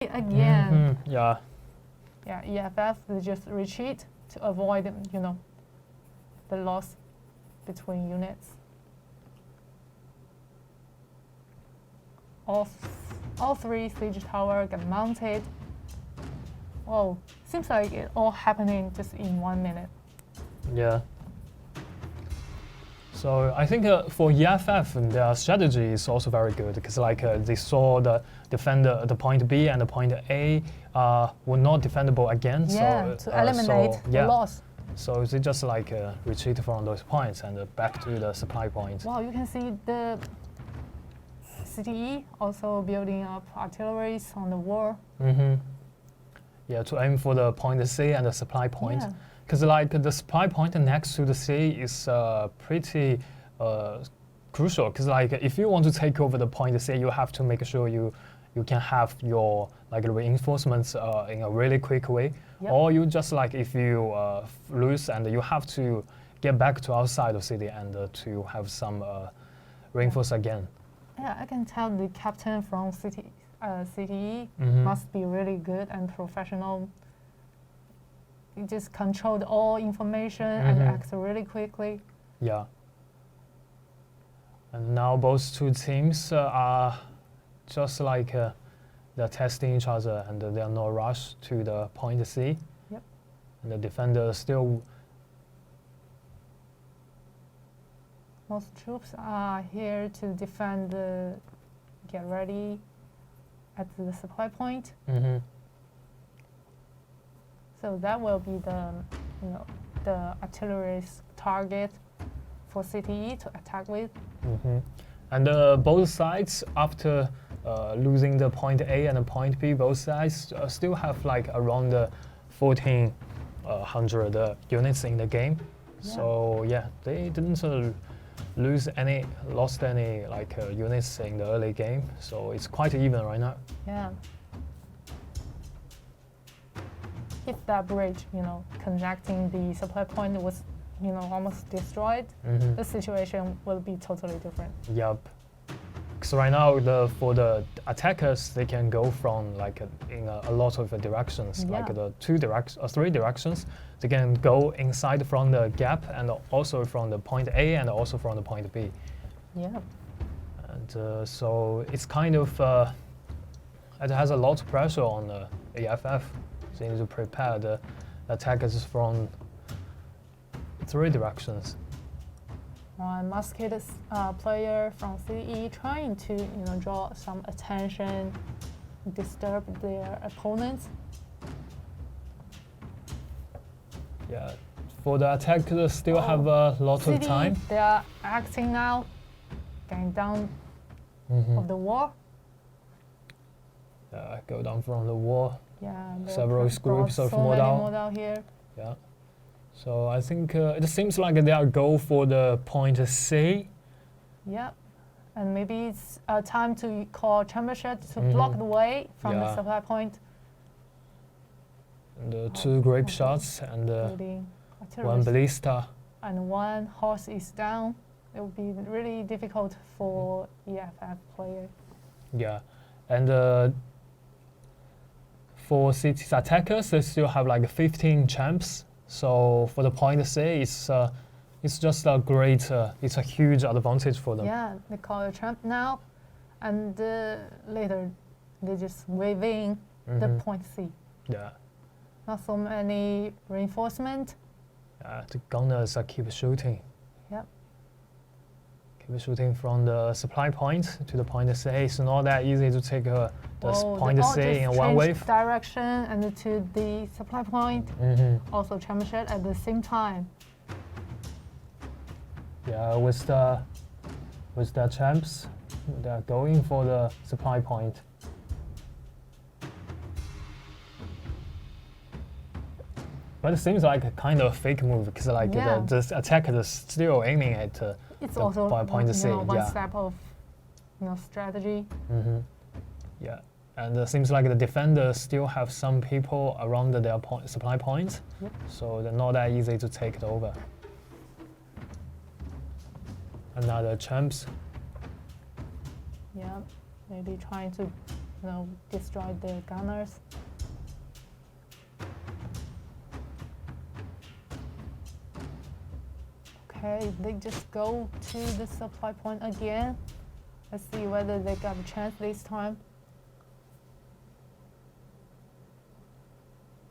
Again. Yeah. Yeah, EFF, they just retreat to avoid, the loss between units. All three siege tower get mounted. Whoa, seems like it all happening just in 1 minute. Yeah. So I think for EFF, their strategy is also very good because they saw the defender, the point B and the point A were not defendable again. Yeah, to eliminate the loss. So they just retreat from those points and back to the supply point. Wow, you can see the CTE also building up artilleries on the wall. Yeah, to aim for the point C and the supply point. Yeah. Because the supply point next to the C is pretty crucial. Because if you want to take over the point C, you have to make sure you can have your reinforcements in a really quick way. Yep. Or you just if you lose and you have to get back to outside of city and to have some reinforce again. Yeah, I can tell the captain from CTE must be really good and professional. He just controlled all information and acts really quickly. Yeah. And now both two teams are just they're testing each other and they are no rush to the point C. Yep. And the defender still. Most troops are here to defend get ready at the supply point. So that will be the artillery's target for CTE to attack with. And both sides, after losing the point A and the point B, both sides still have around 1,400 units in the game. Yeah. So yeah, they didn't lost any units in the early game. So it's quite even right now. Yeah. If that bridge, connecting the supply point was, almost destroyed, the situation will be totally different. Yep. Because right now, for the attackers, they can go from in a lot of directions, Yeah. the three directions. They can go inside from the gap and also from the point A and also from the point B. Yeah. And so it's kind of it has a lot of pressure on the EFF. They need to prepare the attackers from three directions. Musket player from CE trying to draw some attention, disturb their opponents. Yeah, for the attackers still have a lot of time. They are acting now, getting down of the wall. Go down from the wall. Yeah, Several groups of so many modal. modal here. Yeah. So I think it seems like they are go for the point C. Yep. And maybe it's time to call chambershot to block the way from the supply point. And two grape shots and one ballista. And one horse is down. It will be really difficult for EFF player. Yeah. And for city's attackers, they still have 15 champs. So for the point C, it's just a great, it's a huge advantage for them. Yeah, they call it champ now, and later they just wave in the point C. Yeah. Not so many reinforcement. The gunners keep shooting. Yep. Keep shooting from the supply point to the point C. It's not that easy to take the point C in one wave. Direction and to the supply point. Also chamber shot at the same time. Yeah, with the champs, they're going for the supply point. But it seems like a kind of fake move because the attacker is still aiming at it's the also point C. One step of strategy. Yeah, and it seems like the defenders still have some people around their supply points, so they're not that easy to take it over. Another champs. Yeah, maybe trying to destroy their gunners. Okay, they just go to the supply point again. Let's see whether they got a chance this time.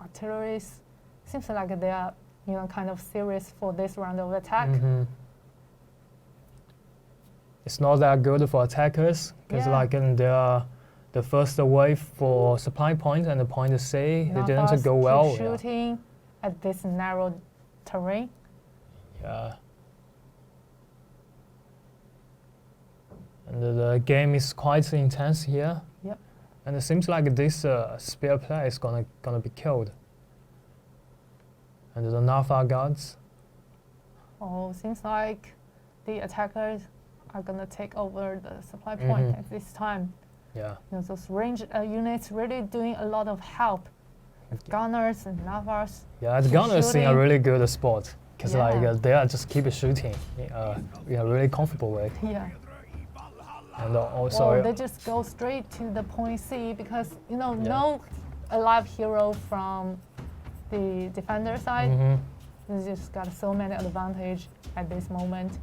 Artillery seems like they are, kind of serious for this round of attack. It's not that good for attackers because they are the first wave for supply point and the point C. They didn't go well. Shooting at this narrow terrain. Yeah. And the game is quite intense here. Yep. And it seems like this spear player is gonna be killed. And the Nafa guards. Oh, seems like the attackers are gonna take over the supply point at this time. Yeah. Those range units really doing a lot of help. Gunners and Navas. Yeah, the gunners in a really good spot because they are just keep shooting in a really comfortable way. Yeah. And also they just go straight to the point C because no alive hero from the defender side. They just got so many advantage at this moment.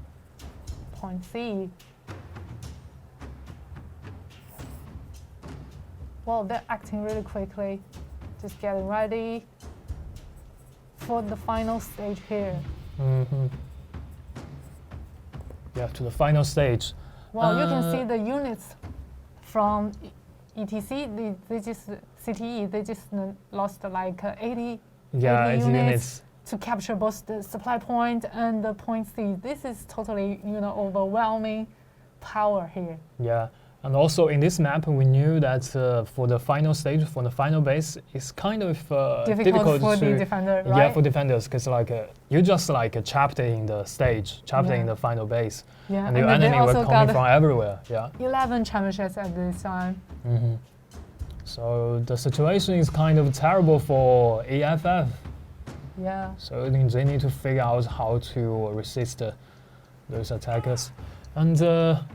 Point C. Well, they're acting really quickly, just getting ready for the final stage here. Yeah, to the final stage. Well, you can see the units from ETC, they just CTE, they just lost like 80 units to capture both the supply point and the point C. This is totally, overwhelming power here. Yeah, and also in this map, we knew that for the final stage, for the final base, it's kind of difficult for the defender, right? Yeah, for defenders, because you just trapped in the stage, trapped in the final base. Yeah, and your enemy were coming from everywhere. Yeah. 11 championships at this time. So the situation is kind of terrible for EFF. Yeah. So they need to figure out how to resist those attackers. And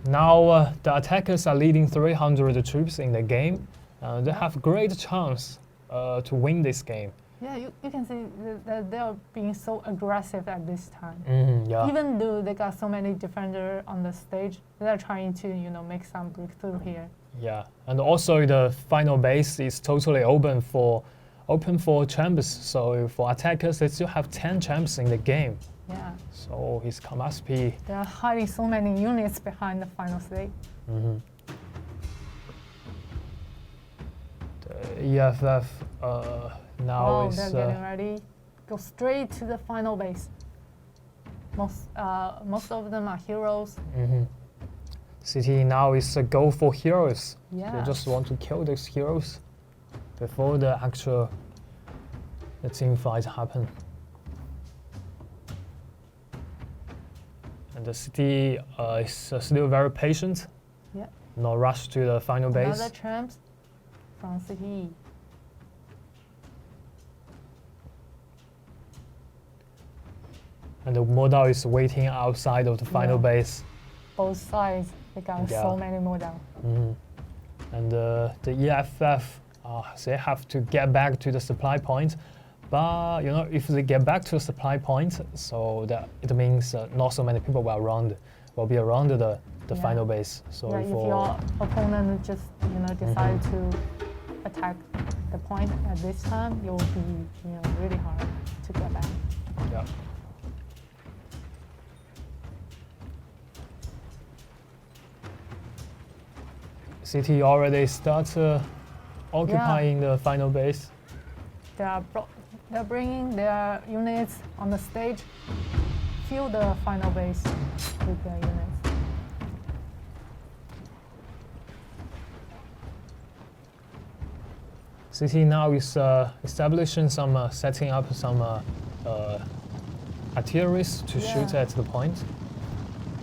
now the attackers are leading 300 troops in the game. They have great chance to win this game. Yeah, you can see that they are being so aggressive at this time. Yeah. Even though they got so many defenders on the stage, they're trying to make some breakthrough here. Yeah, and also the final base is totally open for champs. So for attackers, they still have 10 champs in the game. Yeah. So his must be. They are hiding so many units behind the final stage. The EFF now is. They're getting ready. Go straight to the final base. Most of them are heroes. CTE now is a go for heroes. Yeah. They just want to kill those heroes before the team fight happen. And the CTE is still very patient. Yeah. No rush to the final base. Another champs from CTE. And the model is waiting outside of the final base. Both sides, they got so many models. And the EFF, they have to get back to the supply point. But if they get back to the supply point, so that it means not so many people will be around the final base. So if your opponent just decide to attack the point at this time, it will be really hard to get back. Yeah. CTE already starts occupying the final base. They're bringing their units on the stage, fill the final base with their units. CTE now is establishing setting up some artillery to shoot at the point.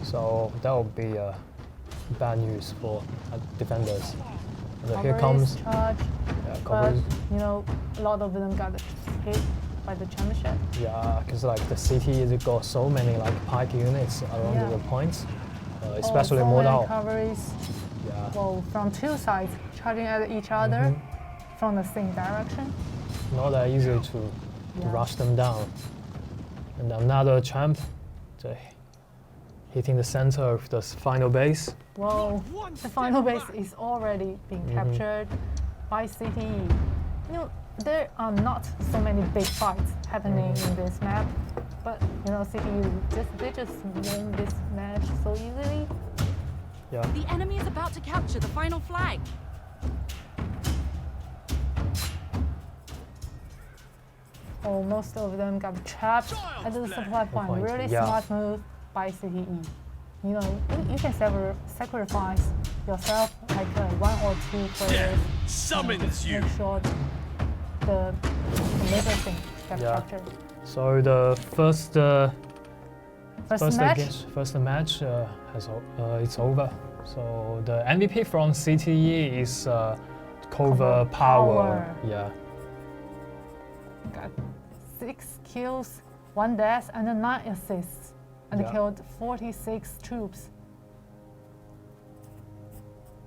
So that will be bad news for defenders. And here comes charge, but a lot of them got hit by the championship. Yeah, because the CTE has got so many pike units around the points, especially so modal. recoveries. Yeah. Yeah. Well, from two sides, charging at each other from the same direction. Not that easy to Yeah. rush them down. And another champ, hitting the center of the final base. Well, the final base is already being captured by CTE. You know, there are not so many big fights happening in this map, but you know, CTE they just win this match so easily. Yeah. The enemy is about to capture the final flag. Oh, most of them got trapped at the supply point. Really Yeah. smart move by CTE. You know, you can sacrifice yourself like one or two players. Summons you. Make sure the later thing gets Yeah. captured. So the first match. It's over. So the MVP from CTE is Conqueror Power. Yeah. Got 6 kills, 1 death, and 9 assists, and Yeah. killed 46 troops.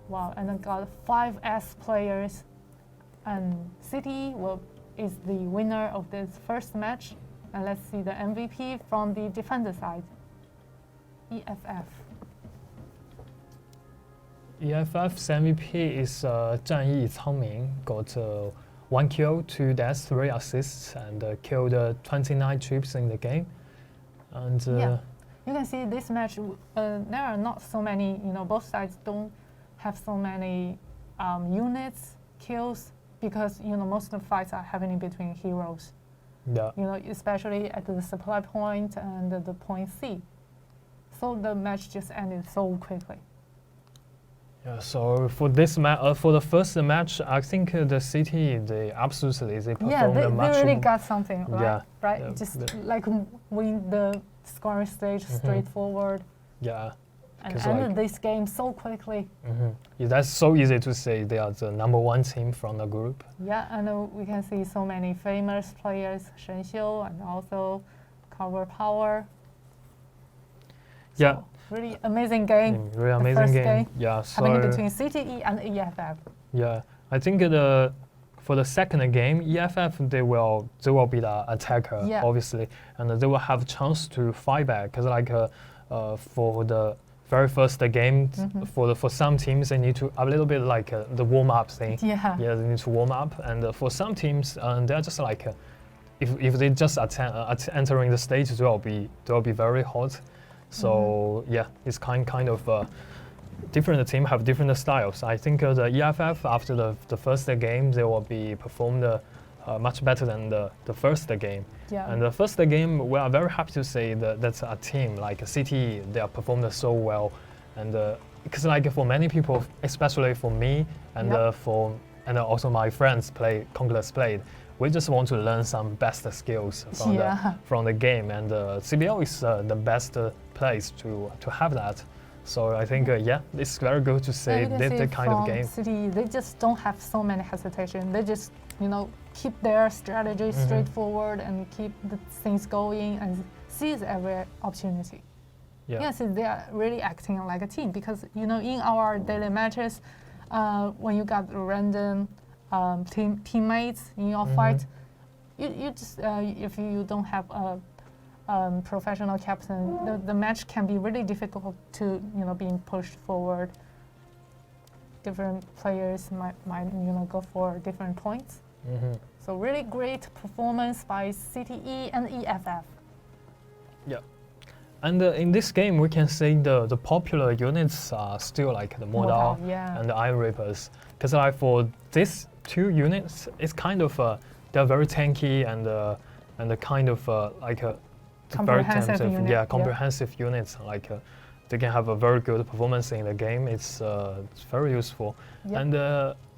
Wow, and then got 5 S players, and CTE is the winner of this first match. And let's see the MVP from the defender side, EFF. EFF's MVP is 战役苍明, got 1 kill, 2 deaths, 3 assists, and killed 29 troops in the game. And Yeah. You can see this match, there are not so many, you know, both sides don't have so many units, kills, because, you know, most of the fights are happening between heroes. yeah, You know, especially at the supply point and the point C. So the match just ended so quickly. yeah. So for this for the first match, I think the City they performed Yeah, they much. really got something, right? Yeah, Right? yeah, Just the- like win the scoring stage straightforward Yeah. and 'Cause ended like- this game so quickly. Yeah, that's so easy to say. They are the #1 team from the group. Yeah, and we can see so many famous players, Shen Xiu and also Conqueror Power. Yeah. So, really amazing game. Really the amazing first game. Yeah, happening so between CTE and EFF. yeah, I think for the second game, EFF they will be the attacker, Yeah. obviously, and they will have a chance to fight back. Cause like for the very first game, for some teams they need to a little bit like the warm up thing. Yeah. Yeah, they need to warm up, and for some teams, they're just like if they just entering the stage, they'll be very hot. So yeah, it's kind of different team have different styles. I think the EFF after the first game they will be performed much better than the first game. Yeah. And the first game we are very happy to say that that's a team like CTE they are performed so well, and because like for many people, especially for me and and also my friends Conquerors played. We just want to learn some best skills from the game, and CBL is the best place to have that. So I think yeah, it's very good to say that kind of game. City, they just don't have so many hesitation. They just keep their strategy straightforward and keep the things going and seize every opportunity. Yeah. Yes, they are really acting like a team because in our daily matches, when you got random teammates in your fight, you just if you don't have a professional captain, the match can be really difficult to being pushed forward. Different players might go for different points. So really great performance by CTE and EFF. Yeah. And in this game, we can say the popular units are still like the Mortal and the Iron Reapers. Because like for these two units, it's kind of they're very tanky and kind of like a comprehensive very unit. Comprehensive units. Like they can have a very good performance in the game. It's very useful. Yep. And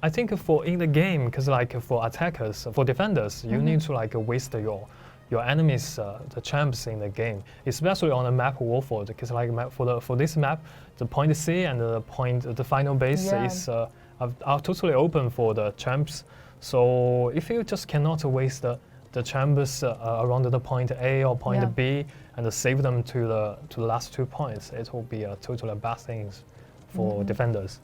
I think for in the game, because like for attackers, for defenders, you need to like waste your enemies, the champs in the game, especially on the map Warford, because like for this map, the point C and the final base is are totally open for the champs. So if you just cannot waste the champs around the point A or point B and save them to the last 2 points, it will be a totally bad thing for defenders.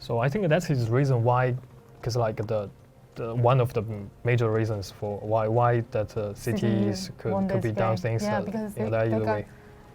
So I think that is the reason why, because like the one of the major reasons for why that CTEs won could this be down game. things Yeah, because in they that either got way.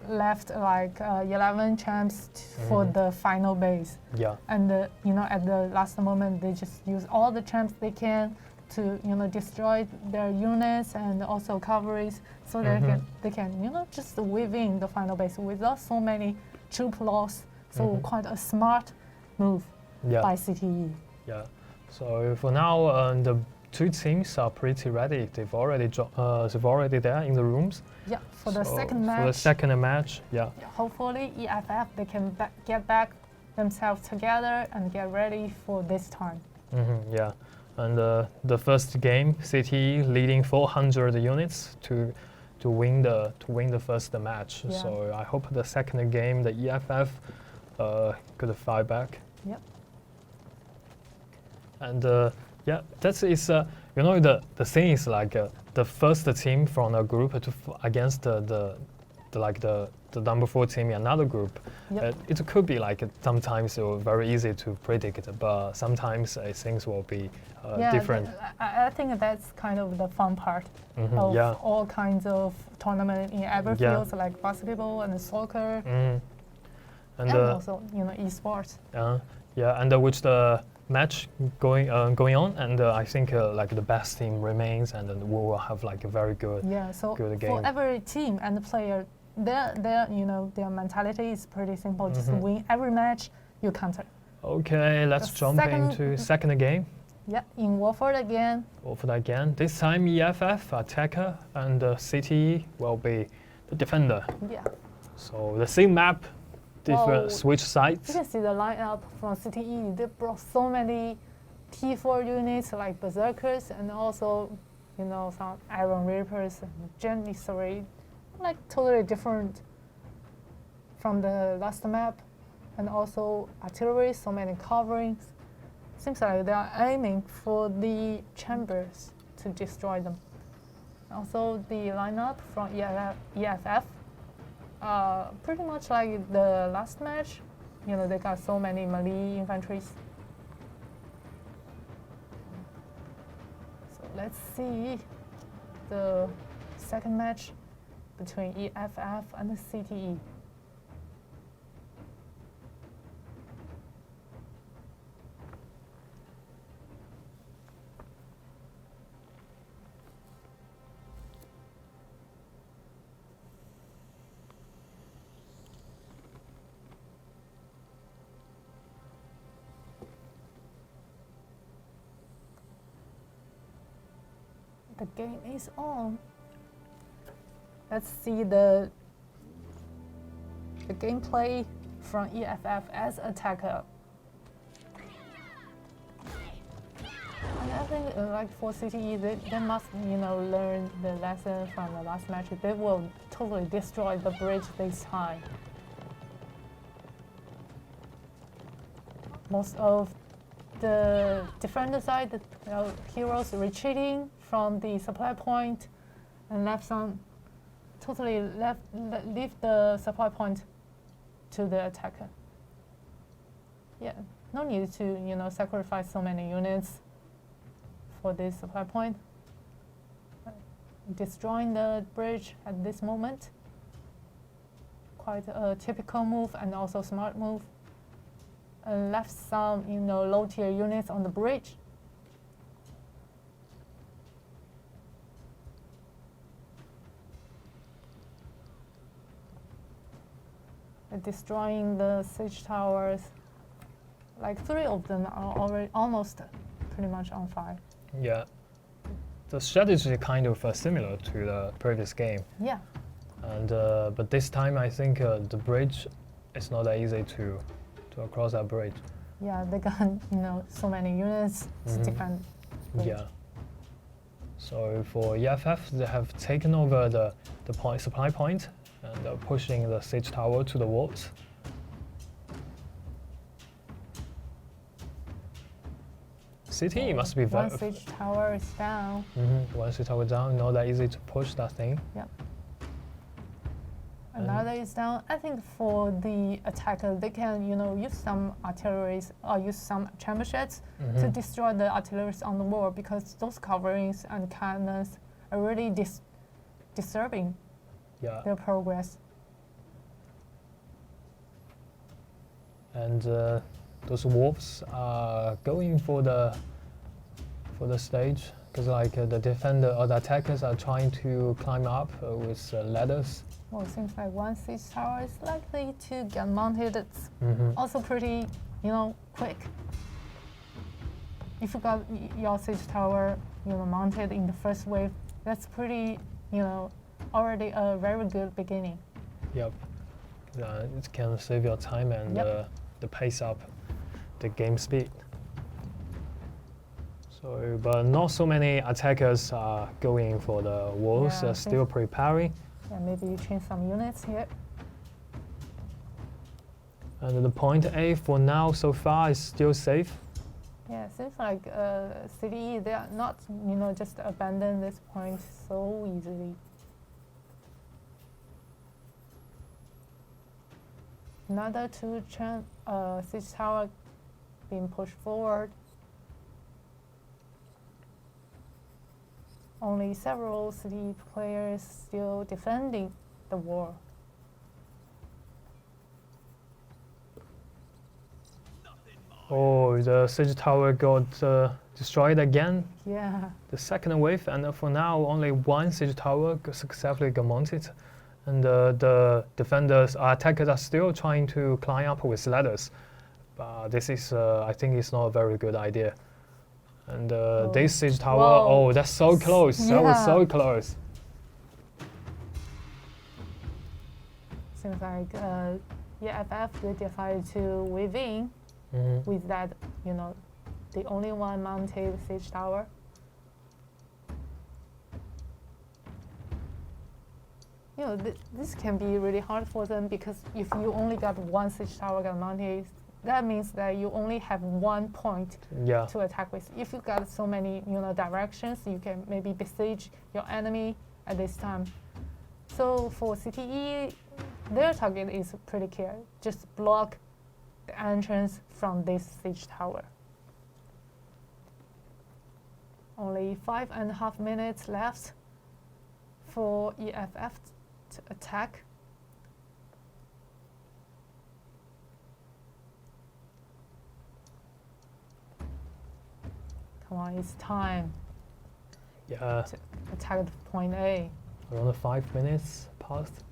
left like 11 champs for the final base. Yeah. And at the last moment, they just use all the champs they can to destroy their units and also coverage, so they can just weave in the final base without so many troop loss. So quite a smart move by CTE. Yeah. So for now, the two teams are pretty ready. They've already there in the rooms. Yeah, for the second match. For the second match, yeah. Hopefully, EFF they can get back themselves together and get ready for this time. Yeah, and the first game, CTE leading 400 units to win the first match. Yeah. So I hope the second game, the EFF, could fight back. Yep. And yeah, that is the thing is like the first team from a group against the number 4 team in another group. Yep. It could be like sometimes very easy to predict, but sometimes things will be different. I think that's kind of the fun part of all kinds of tournament in every fields like basketball and soccer, and also esports. Yeah, and which the match going on, and I think like the best team remains, and then we will have like a very good good game. For every team and player, their mentality is pretty simple. Just win every match, you counter. Okay, let's jump into second game. Yeah, in Warford again. Warford again. This time EFF attacker and CTE will be the defender. Yeah. So the same map, different switch sides. You can see the lineup from CTE. They brought so many T4 units like Berserkers and also, some Iron Reapers and Janissaries, like totally different from the last map. And also artillery, so many coverings. Seems like they are aiming for the chambers to destroy them. Also the lineup from EFF. Pretty much like the last match, they got so many melee infantries. So let's see the second match between EFF and the CTE. The game is on. Let's see the gameplay from EFF as attacker. And I think like for CTE, they must learn the lesson from the last match. They will totally destroy the bridge this time. Most of the defender side, the heroes retreating from the supply point and leave the supply point to the attacker. Yeah, no need to sacrifice so many units for this supply point. Destroying the bridge at this moment, quite a typical move and also smart move. And left some low tier units on the bridge. Destroying the siege towers. Like 3 of them are already almost pretty much on fire. Yeah, the strategy is kind of similar to the previous game. Yeah. And but this time I think the bridge is not that easy to cross that bridge. Yeah, they got so many units to defend. Yeah. So for EFF, they have taken over the supply point and are pushing the siege tower to the walls. CTE must be very. One siege tower is down. One siege tower down, not that easy to push that thing. Yep. Another is down. I think for the attacker, they can, use some artilleries or use some trebuchets to destroy the artillery on the wall, because those coverings and cannons are really disturbing their progress. And those wolves are going for the stage, because like the defender or the attackers are trying to climb up with ladders. Well, it seems like one siege tower is likely to get mounted. It's also pretty, quick. If you got your siege tower, mounted in the first wave, that's pretty, already a very good beginning. Yep. It can save your time and the pace up the game speed. So, but not so many attackers are going for the walls. They're still preparing. Yeah, maybe you change some units here. And the point A for now so far is still safe. Yeah, it seems like CTE, they are not, just abandon this point so easily. Another two siege tower being pushed forward. Only several CTE players still defending the wall. Oh, the siege tower got destroyed again. Yeah. The second wave, and for now only one siege tower successfully got mounted. And the defenders, attackers are still trying to climb up with ladders. But this is, I think, it's not a very good idea. And this siege tower, oh, that's so close. That was so close. Seems like EFF, they decided to weave in with that, the only one mounted siege tower. This can be really hard for them, because if you only got one siege tower got mounted, that means that you only have 1 point to attack with. If you got so many, directions, you can maybe besiege your enemy at this time. So for CTE, their target is pretty clear. Just block the entrance from this siege tower. Only 5.5 minutes left for EFF to attack. Come on, it's time to attack point A. Around 5 minutes passed,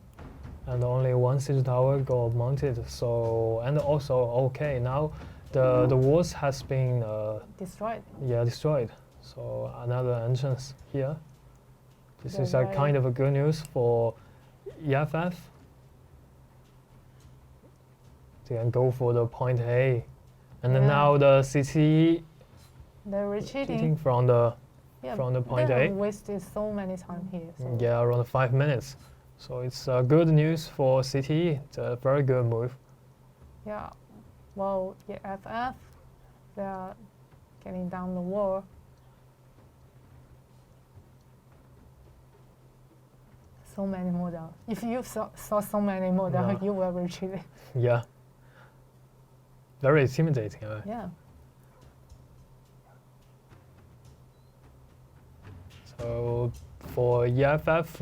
and only one siege tower got mounted. So, and also, okay, now the walls has been destroyed. Yeah, destroyed. So another entrance here. This is a kind of a good news for EFF. They can go for the point A, and then now the CTE. They're retreating from the point they A. wasted so many time here. So. Yeah, around 5 minutes. So it's good news for CTE. It's a very good move. Yeah, well, EFF, they're getting down the wall. So many more down. If you saw so many more down, you will retreat. Yeah. Very intimidating. Yeah. So for EFF,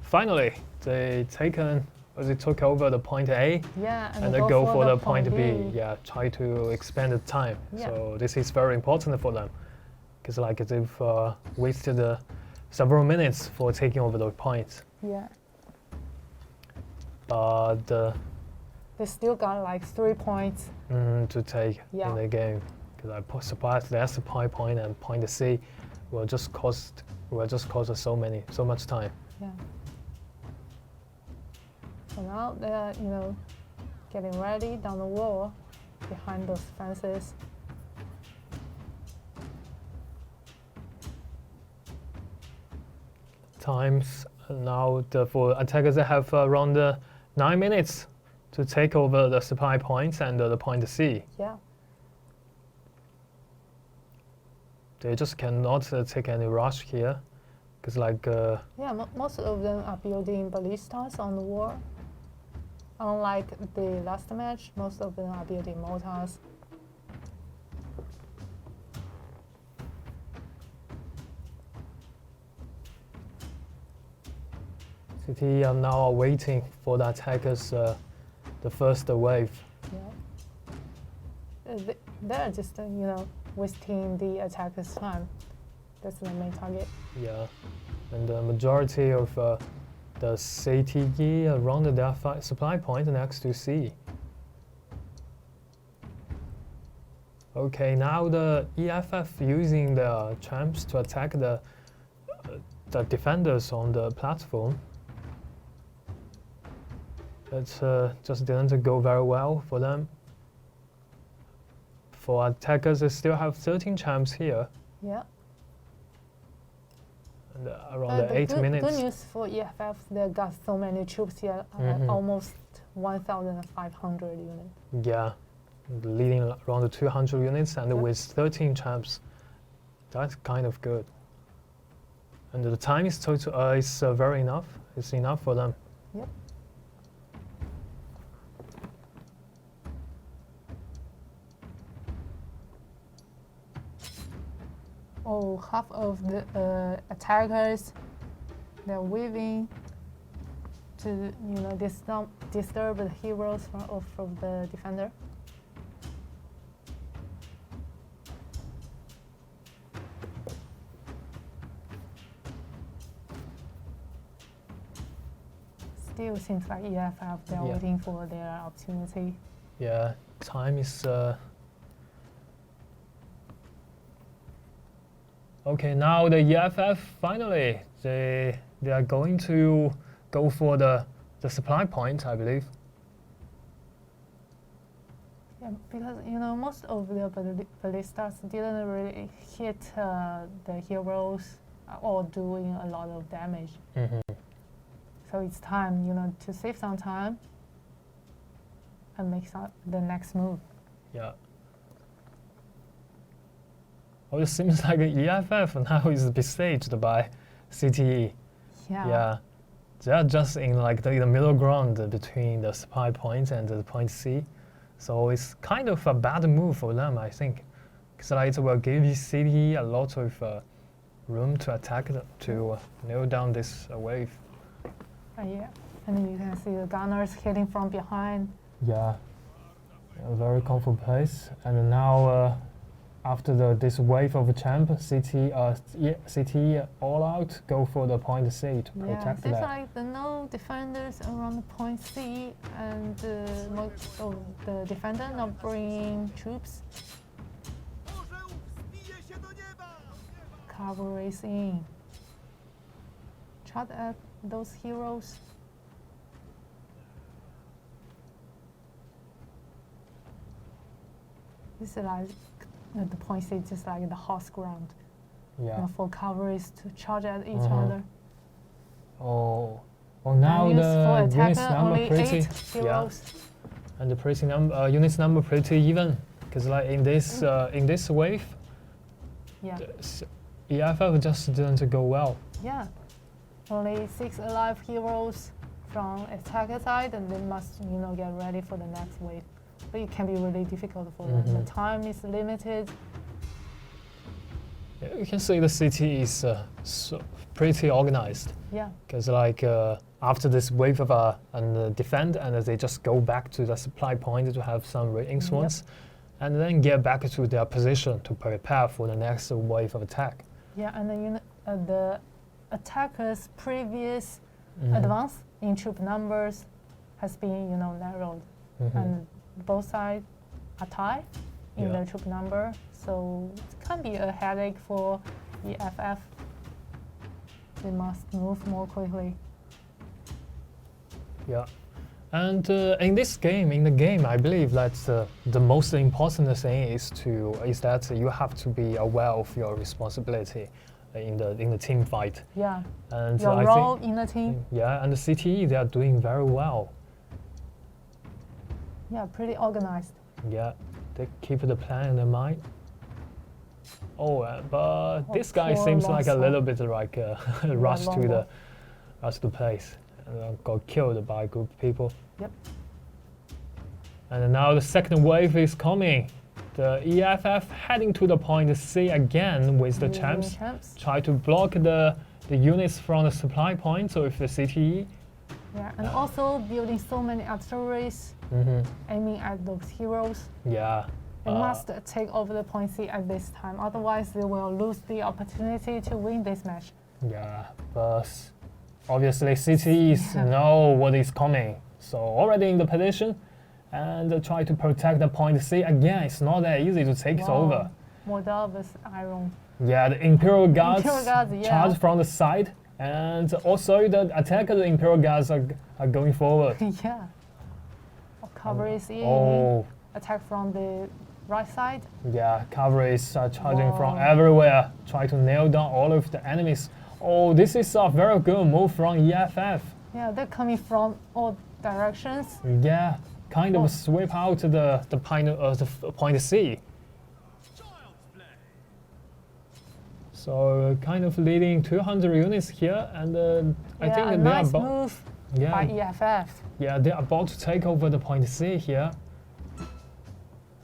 finally they took over the point A, and they go for the point B. Yeah, try to expand the time. Yeah. So this is very important for them, because like they've wasted several minutes for taking over the points. Yeah. But they still got like 3 points to take in the game, because I suppose that's the point and point C will just cost us so much time. Yeah. So now they're getting ready down the wall behind those fences. Times now for attackers they have around 9 minutes to take over the supply points and the point C. Yeah. They just cannot take any rush here, because like most of them are building ballistas on the wall. Unlike the last match, most of them are building mortars. CTE are now waiting for the attackers, the first wave. Yeah. They're just, wasting the attackers' time. That's the main target. Yeah, and the majority of the CTE around their supply point next to C. Okay, now the EFF using the champs to attack the defenders on the platform. It just didn't go very well for them. For attackers, they still have 13 champs here. Yeah. And around 8 minutes. Good news for EFF, they got so many troops here, almost 1,500 units. Yeah, leading around 200 units, and with 13 champs, that's kind of good. And the time is very enough. It's enough for them. Yep. Oh, half of the attackers, they're weaving to disturb the heroes from the defender. Still seems like EFF, they're waiting for their opportunity. Yeah, time is. Okay, now the EFF finally they are going to go for the supply point, I believe. Yeah, because most of the ballistas didn't really hit the heroes or doing a lot of damage. So it's time, to save some time and make the next move. Yeah. Oh, it seems like EFF now is besieged by CTE. Yeah. Yeah. They are just in the middle ground between the supply point and the point C. So it's kind of a bad move for them, I think. Because it will give CTE a lot of room to attack, to nail down this wave. Yeah. And you can see the gunners hitting from behind. Yeah. A very comfortable place. And now, after this wave of champ, CTE all out go for the point C to protect that. Seems like there are no defenders around the point C, and most of the defender not bringing troops. Cavalry is in. Charge at those heroes. This is like the point C, just like the horse ground. Yeah. For cavalries to charge at each other. Oh, well now the units number pretty. Yeah. And the units number pretty even, because in this wave, EFF just didn't go well. Yeah, only 6 alive heroes from attacker side, and they must get ready for the next wave. But it can be really difficult for them. The time is limited. Yeah, you can see the city is pretty organized. Yeah. Because after this wave of defend, and they just go back to the supply point to have some reinforcements, and then get back to their position to prepare for the next wave of attack. Yeah, and then the attackers' previous advance in troop numbers has been narrowed, and both sides are tied in their troop number, so it can be a headache for EFF. They must move more quickly. Yeah, and in the game, I believe that the most important thing is that you have to be aware of your responsibility in the team fight. Yeah. And your role in the team. Yeah, and the CTE, they are doing very well. Yeah, pretty organized. Yeah, they keep the plan in their mind. Oh, but this guy seems like a little bit like rushed to the place and got killed by a group of people. Yep. And now the second wave is coming. The EFF heading to the point C again with the champs. Try to block the units from the supply point, so if the CTE. Yeah, and also building so many artilleries, aiming at those heroes. Yeah. They must take over the point C at this time, otherwise they will lose the opportunity to win this match. Yeah, but obviously CTEs know what is coming, so already in the position, and try to protect the point C again. It's not that easy to take it over. Moldova's iron. Yeah, the Imperial Guards yeah. charge from the side, and also the attack of the Imperial Guards are going forward. Yeah. Cavalry is in. Attack from the right side. Yeah, cavalry is charging from everywhere, try to nail down all of the enemies. Oh, this is a very good move from EFF. Yeah, they're coming from all directions. Yeah, kind of sweep out the point C. So kind of leading 200 units here, and I think that nice move by EFF. Yeah, they're about to take over the point C here.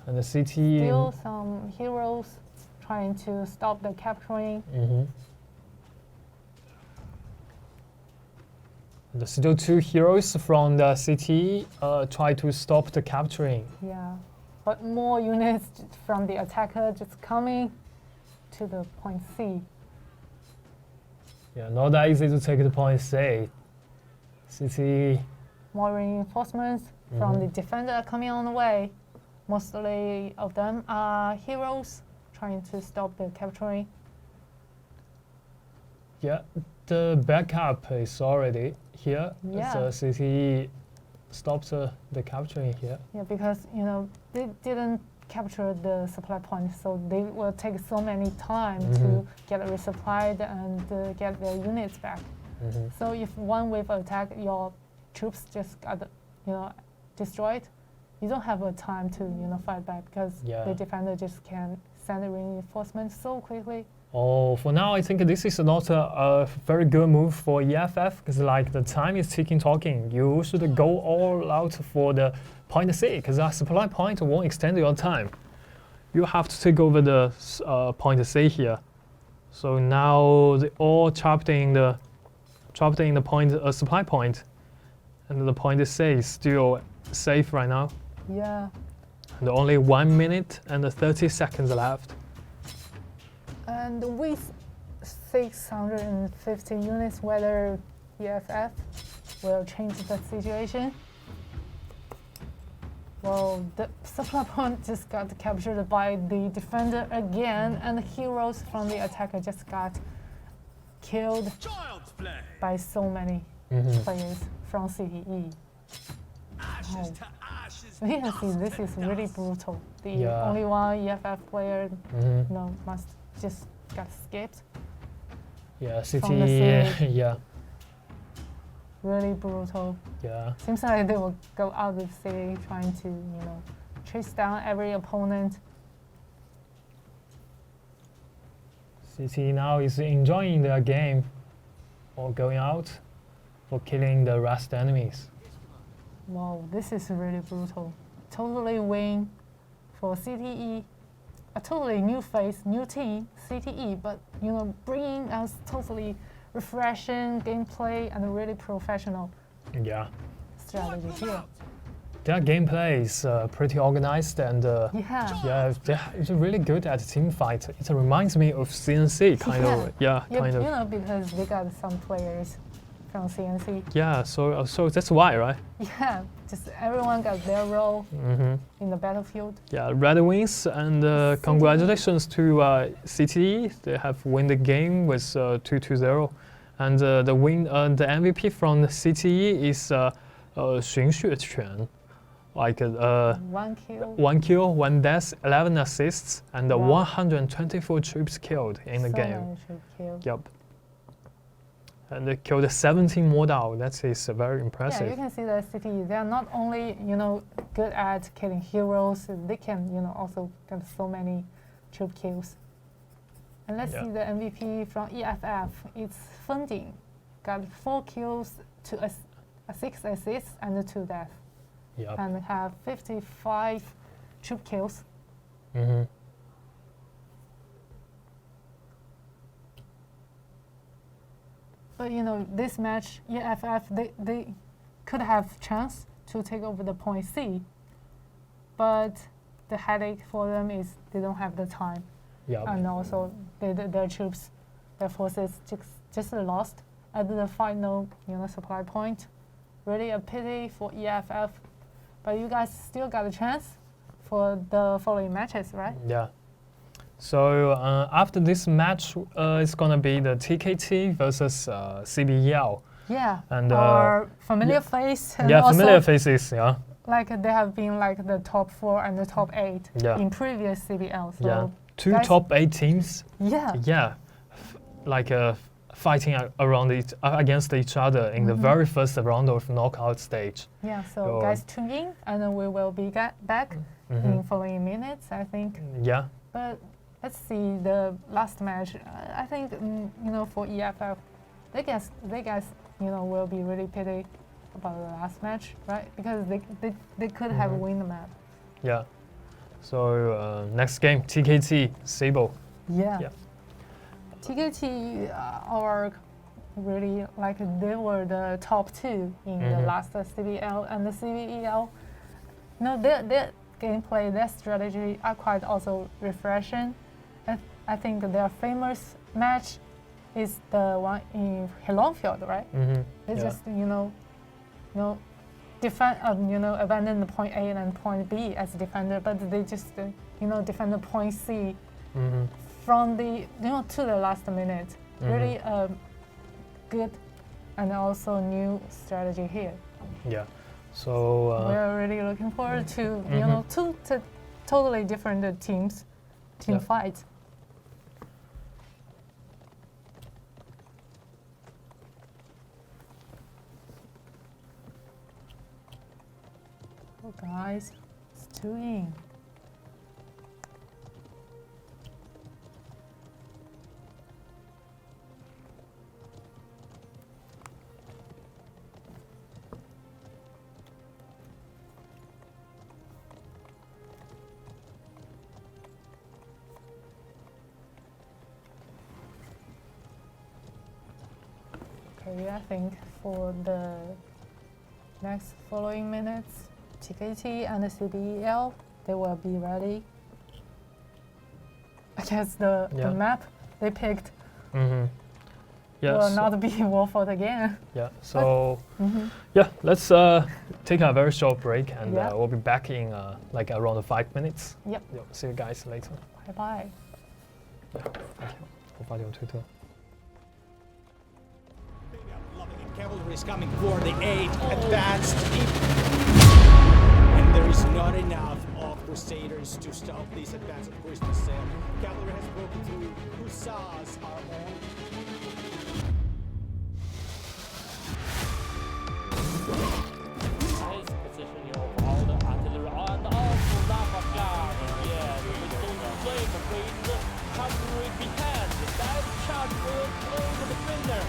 And the CTE. Still some heroes trying to stop the capturing. The still two heroes from the CTE try to stop the capturing. Yeah, but more units from the attacker just coming to the point C. Yeah, not that easy to take the point C. CTE. More reinforcements from the defender coming on the way. Mostly of them are heroes trying to stop the capturing. Yeah, the backup is already here. Yeah. The CTE stops the capturing here. Yeah, because they didn't capture the supply point, so they will take so many time to get resupplied and get their units back. So if one wave attack, your troops just got destroyed, you don't have a time to fight back because the defender just can send the reinforcements so quickly. Oh, for now I think this is not a very good move for EFF because like the time is talking. You should go all out for the point C because that supply point won't extend your time. You have to take over the point C here. So now they all trapped in the point supply point, and the point C is still safe right now. Yeah. And only 1 minute and 30 seconds left. And with 650 units, whether EFF will change the situation. Well, the supply point just got captured by the defender again, and the heroes from the attacker just got killed by so many players from CTE. So you can see this is really brutal. The only one EFF player must just got skipped. Yeah, CTE, yeah. Really brutal. Yeah. Seems like they will go out of the city trying to, chase down every opponent. CTE now is enjoying their game or going out for killing the rest enemies. Wow, this is really brutal. Totally win for CTE. A totally new face, new team, CTE, but bringing us totally refreshing gameplay and really professional strategy here. Their gameplay is pretty organized and they're really good at team fight. It reminds me of CNC kind of. Because they got some players from CNC. Yeah, so that's why, right? Yeah, just everyone got their role in the battlefield. Yeah, Red wins, and congratulations to CTE. They have won the game with 2-0, and the MVP from the CTE is 寻血拳, like 1 kill, 1 death, 11 assists, and 124 troops killed in the game. Yep. And they killed 17 mortal. That is very impressive. Yeah, you can see that CTE, they are not only, good at killing heroes, they can, also get so many troop kills. And let's see the MVP from EFF. It's Funding. Got 4 kills, 6 assists, and 2 deaths. Yep. and have 55 troop kills. But you know, this match, EFF, they could have chance to take over the point C, but the headache for them is they don't have the time, Yep. and also their troops, their forces just lost at the final, you know, supply point. Really a pity for EFF, but you guys still got a chance for the following matches, right? Yeah. So after this match, it's gonna be the TKT versus CBL. Yeah. And or familiar face. And yeah, also, familiar faces. Yeah. like they have been like the top 4 and the top 8 Yeah. in previous CBL. So Yeah. Two guys- top 8 teams. Yeah. Yeah. Like fighting around against each other in the very first round of knockout stage. Yeah. So So- guys, tune in, and then we will be back in following minutes, I think. Yeah. But let's see the last match. I think you know, for EFF, they guys you know, will be really pity about the last match, right? Because they could have win the map. Yeah. So next game, TKT Sable. Yeah. Yeah. TKT are really like they were the top 2 in the last CBL and the CBL. No, their gameplay, their strategy are quite also refreshing. I think their famous match is the one in Longfield, right? They just you know defend you know, abandon the point A and point B as a defender, but they just you know, defend the point C from the, you know, to the last minute. Really good and also new strategy here. Yeah. So We're really looking forward to you know, two totally different team Yeah. fights. So guys, let's tune in. Okay, I think for the next following minutes, TKT and the CBL, they will be ready. I guess the map they picked yeah. will so- not be Warford again. Yeah. So yeah, let's take a very short break, and Yeah. we'll be back in like around 5 minutes. Yep. Yeah, see you guys later. Bye bye. Yeah, thank you. 我发点推特。 Cavalry is coming for the 8 advanced, and there is not enough of Crusaders to stop this advance of Christmas sale. Cavalry has broken through. Hussars are on. Nice position here of all the artillery and also Lava Guard. Yeah, we don't flame with the cavalry behind. That charge will play with the winner.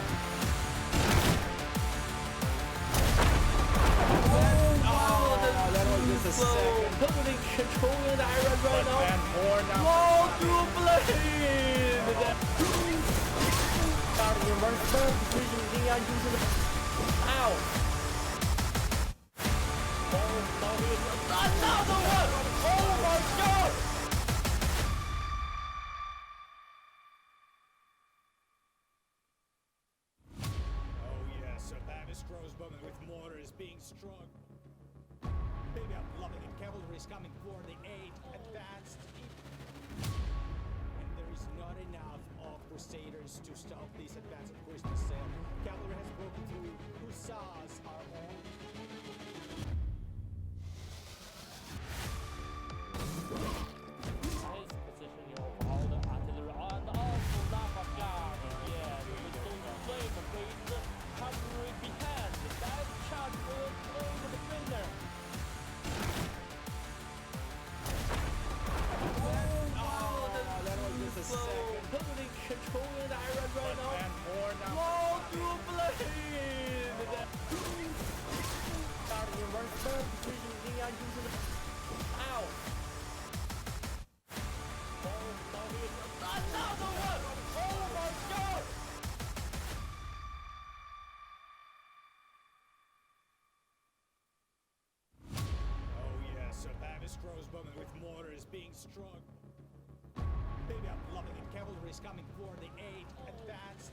That was just a second. Totally controlling the iron right now. And more now. Wall through blade! Starting in one turn, decision Leon using the... Ow! Oh, now here's another one! Oh my god! Oh yes, a Bavis crossbowman with mortars being strong. Baby, I'm loving it. Cavalry is coming for the 8 advanced, and there is not enough of Crusaders to stop this advance of Christmas sale. Cavalry has broken through. Hussars are on. Nice position here of all the artillery and also Lava Guard. Yeah, we don't flame with the cavalry behind. That charge will play with the winner. That was just a second. Totally controlling the iron right now. And more now. Wall through blade! Starting in one turn, decision 压进去了。Ow! Oh, now here's another one! Oh my god! Oh yes, a Bavis Grossbowman with mortars being struck. Baby, I'm loving it. Cavalry is coming for the 8 advanced.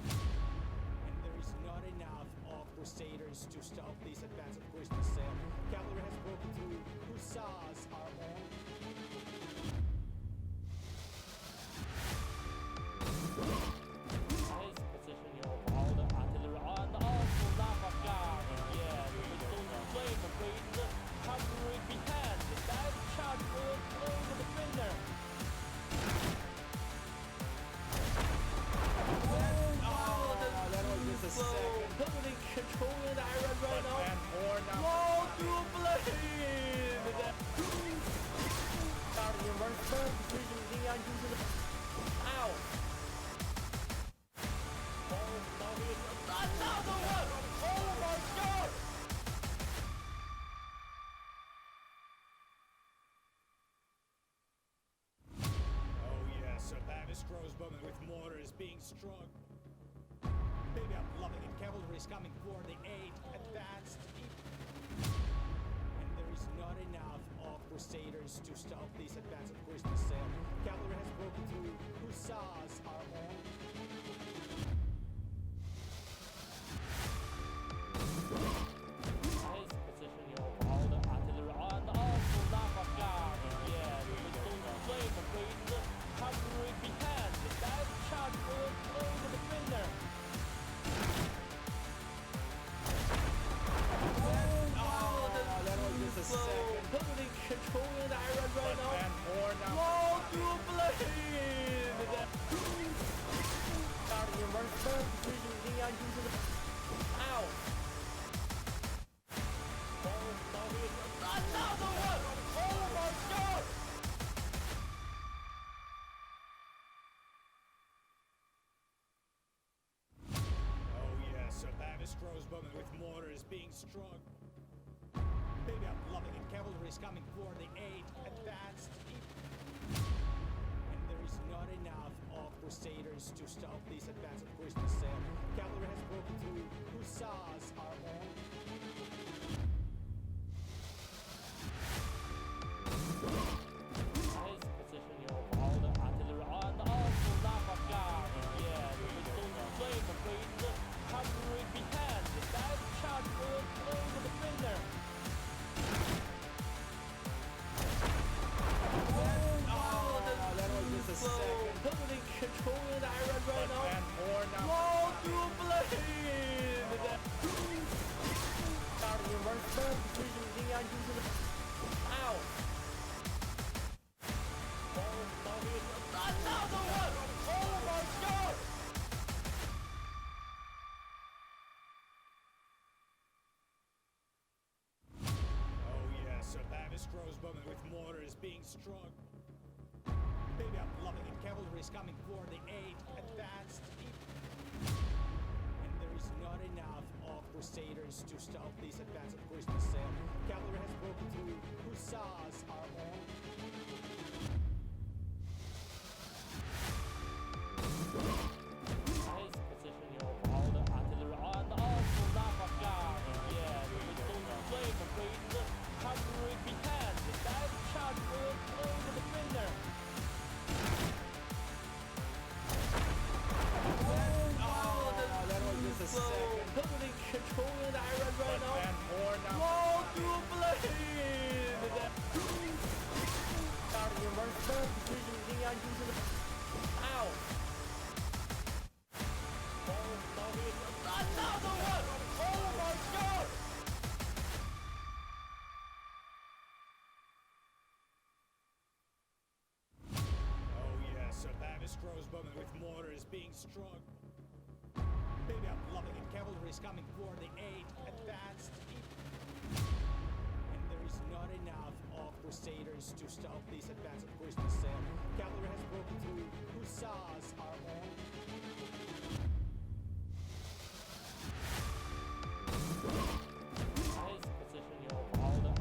And there is not enough of Crusaders to stop this advance of Christmas sale. Cavalry has broken through. Hussars are on. Nice positioning of all the artillery on the awful lava guard. Yeah, the Stolen Flame brings cavalry behind. That charge will play the defender. That was just a second. Totally controlling the area right now. And more now. Wall to blade! Reverse turn, precision 力量进去了。Ow! Oh, now here's another one! Oh my god! Oh yes, a Bavis Grossbowman with mortars being struck. Baby, I'm loving it. Cavalry is coming for the 8 advanced. And there is not enough of Crusaders to stop this advance of Christmas sale. Cavalry has broken through. Hussars are on. Nice positioning of all the artillery on the awful lava guard. Yeah, the Stolen Flame brings cavalry behind. That charge will play the defender. That was just a second. Totally controlling the area right now. And more now. Wall to blade! Reverse turn, precision 力量进去了。Ow! Oh, now here's another one! Oh my god! Oh yes, a Bavis Grossbowman with mortars being struck. Baby, I'm loving it. Cavalry is coming for the 8 advanced. And there is not enough of Crusaders to stop this advance of Christmas sale. Cavalry has broken through. Hussars are on. Nice positioning of all the artillery on the awful lava guard. Yeah, the Stolen Flame brings cavalry behind. That charge will play the defender. That was just a second. Totally controlling the area right now. And more now. Wall to blade! Reverse turn, precision 力量进去了。Ow! Oh, now here's another one! Oh my god! Oh yes, a Bavis Grossbowman with mortars being struck. Baby, I'm loving it. Cavalry is coming for the 8 advanced. And there is not enough of Crusaders to stop this advance of Christmas sale. Cavalry has broken through. Hussars are on. Nice positioning of all the artillery on the awful lava guard. Yeah, the Stolen Flame brings cavalry behind. That charge will play the defender. That was just a second. Totally controlling the area right now. And more now. Wall to blade! Reverse turn, precision 力量进去了。Ow! Oh, now here's another one! Oh my god! Oh yes, a Bavis Grossbowman with mortars being struck. Baby, I'm loving it. Cavalry is coming for the 8 advanced. And there is not enough of Crusaders to stop this advance of Christmas sale. Cavalry has broken through. Hussars are on. Nice positioning of all the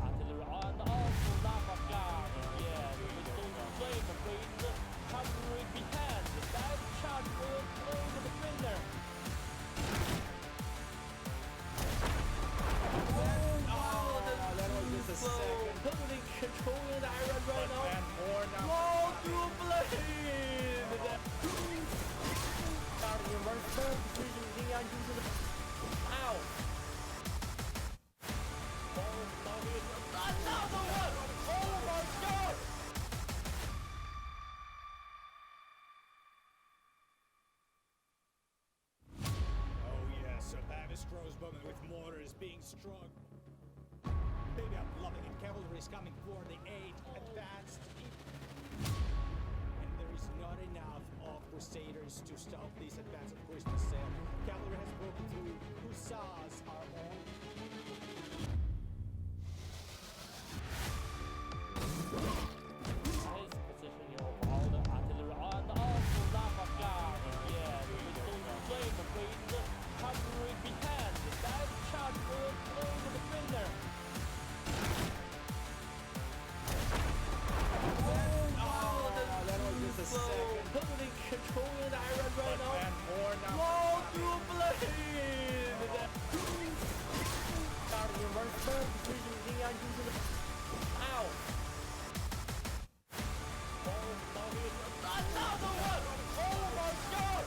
crossbowmen with mortars being strung. Baby, I'm loving it. Cavalry is coming for the aid. Advanced. And there is not enough of Crusaders to stop this advance of Christmas sale. Cavalry has broken through. Hussars are on. His position of all the artillery on the awful lava guard. Yeah, the pistols flame with cavalry behind. That charge will play the defender. That was just a second. Totally controlling the iron right now. And more now. Wall through blade. Starting in one turn, using the ow. Oh, now here's another one. Oh my god.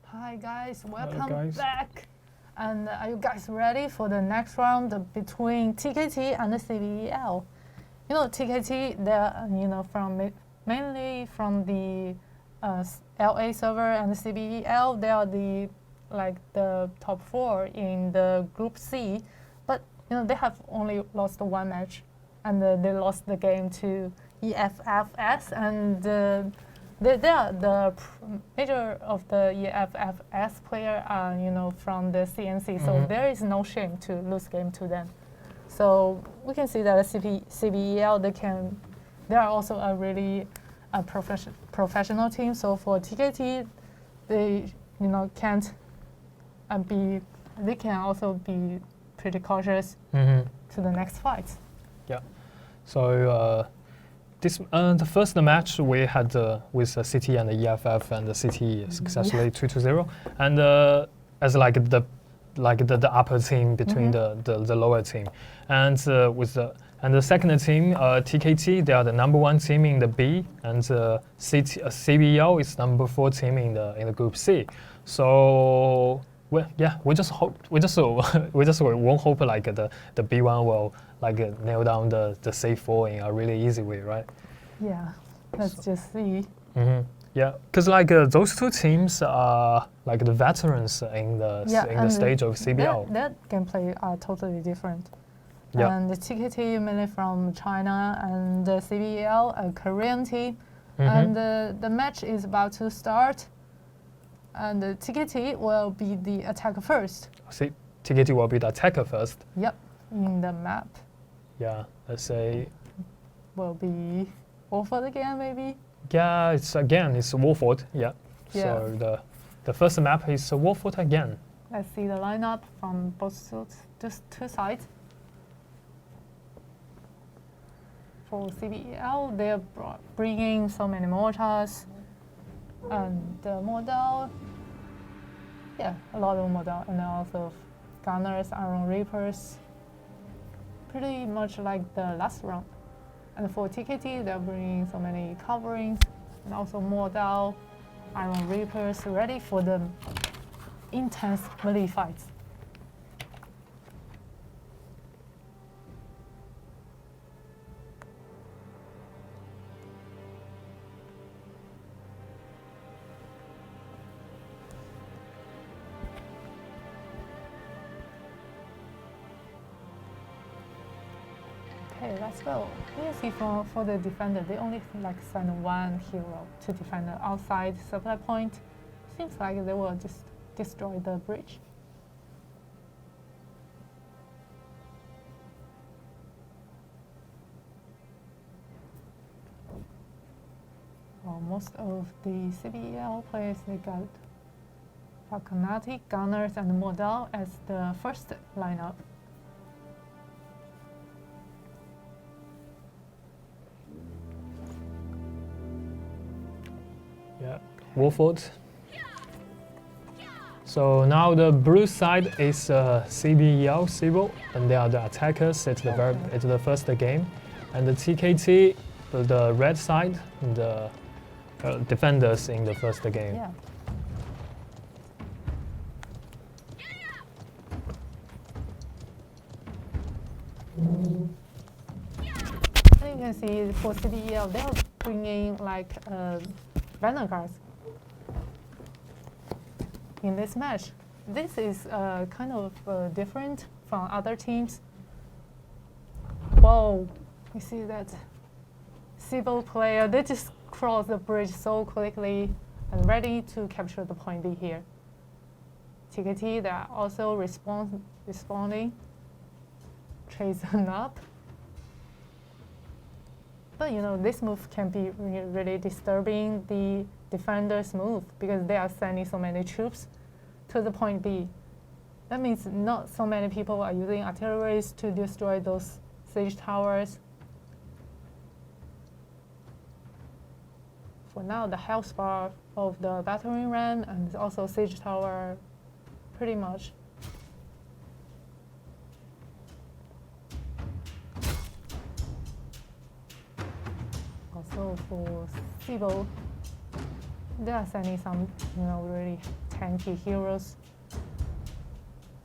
Hi guys, welcome guys. back. And are you guys ready for the next round between TKT and the CBL? You know, TKT, they're mainly from the LA server, and the CBL, they are the top 4 in the Group C. But they have only lost one match, and they lost the game to EFFS, and they are the major of the EFFS player are from the CNC, so there is no shame to lose game to them. So we can see that CBL they are also a really professional team. So for TKT, they can't they can also be pretty cautious to the next fight. Yeah. So the first match we had with CTE and the EFF, and the CTE successfully 2-0, and as the upper team between the lower team, and the second team, TKT, they are the number 1 team in the B, and CBL is number 4 team in the Group C. So we just won't hope the B1 will nail down the safe 4 in a really easy way, right? Yeah, let's just see. Yeah, because those two teams are the veterans in the stage of CBL. That gameplay are totally different. Yeah. And the TKT mainly from China, and the CBL a Korean team. And the match is about to start. And the TKT will be the attacker first. See, TKT will be the attacker first. Yep, in the map. Yeah, let's say. Will be Wolford again, maybe? Yeah, it's Wolford. Yeah. So the first map is Wolford again. Let's see the lineup from both two sides. For CBL, they're bringing so many mortars, and the model, a lot of model, and also gunners, iron reapers, pretty much like the last round. And for TKT, they're bringing so many coverings, and also model, iron reapers, ready for the intense melee fights. Okay, let's go. You see for the defender, they only like send one hero to defend the outside supply point. Seems like they will just destroy the bridge. Well, most of the CBL players, they got Falconati, Gunners, and Modal as the first lineup. Yeah, Wolford. So now the blue side is CBL, CBL, and they are the attackers. It's the first game, and the TKT, the red side, the defenders in the first game. Yeah. And you can see for CBL, they're bringing like Renegades in this match. This is kind of different from other teams. Whoa, you see that CBL player, they just cross the bridge so quickly and ready to capture the point B here. TKT, they are also responding, chasing up. But you know, this move can be really disturbing the defender's move because they are sending so many troops to the point B. That means not so many people are using artilleries to destroy those siege towers. For now, the health bar of the battering ram and also siege tower pretty much. Also for CBL, they are sending some, really tanky heroes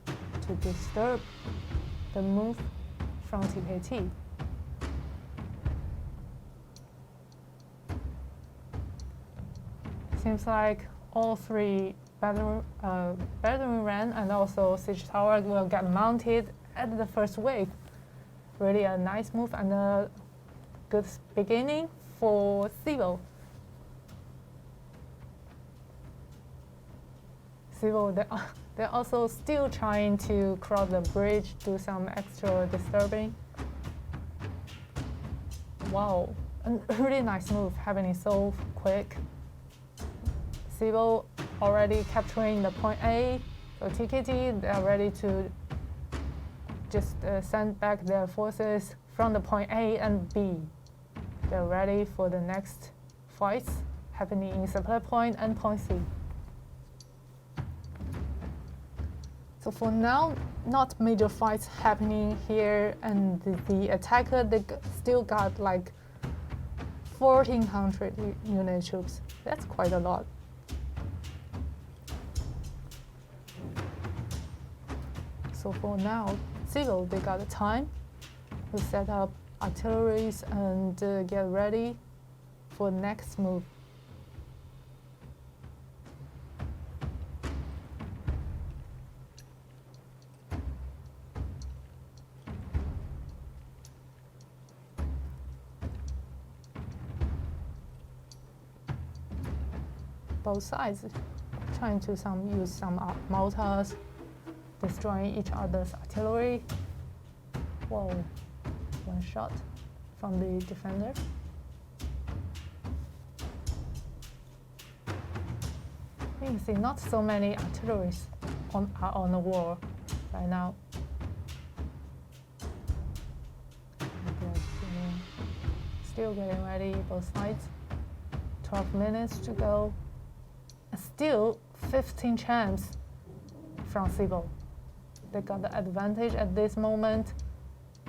to disturb the move from TKT. Seems like all three battering ram and also siege tower will get mounted at the first wave. Really a nice move and a good beginning for CBL. CBL, they're also still trying to cross the bridge, do some extra disturbing. Wow, a really nice move, having it so quick. CBL already capturing the point A, so TKT, they are ready to just send back their forces from the point A and B. They're ready for the next fights happening in supply point and point C. So for now, not major fights happening here, and the attacker, they still got like 1,400 unit troops. That's quite a lot. So for now, CBL, they got the time to set up artilleries and get ready for the next move. Both sides trying to use some mortars, destroying each other's artillery. Whoa, one shot from the defender. You can see not so many artilleries are on the wall right now. Still getting ready, both sides. 12 minutes to go. Still 15 champs from CBL. They got the advantage at this moment,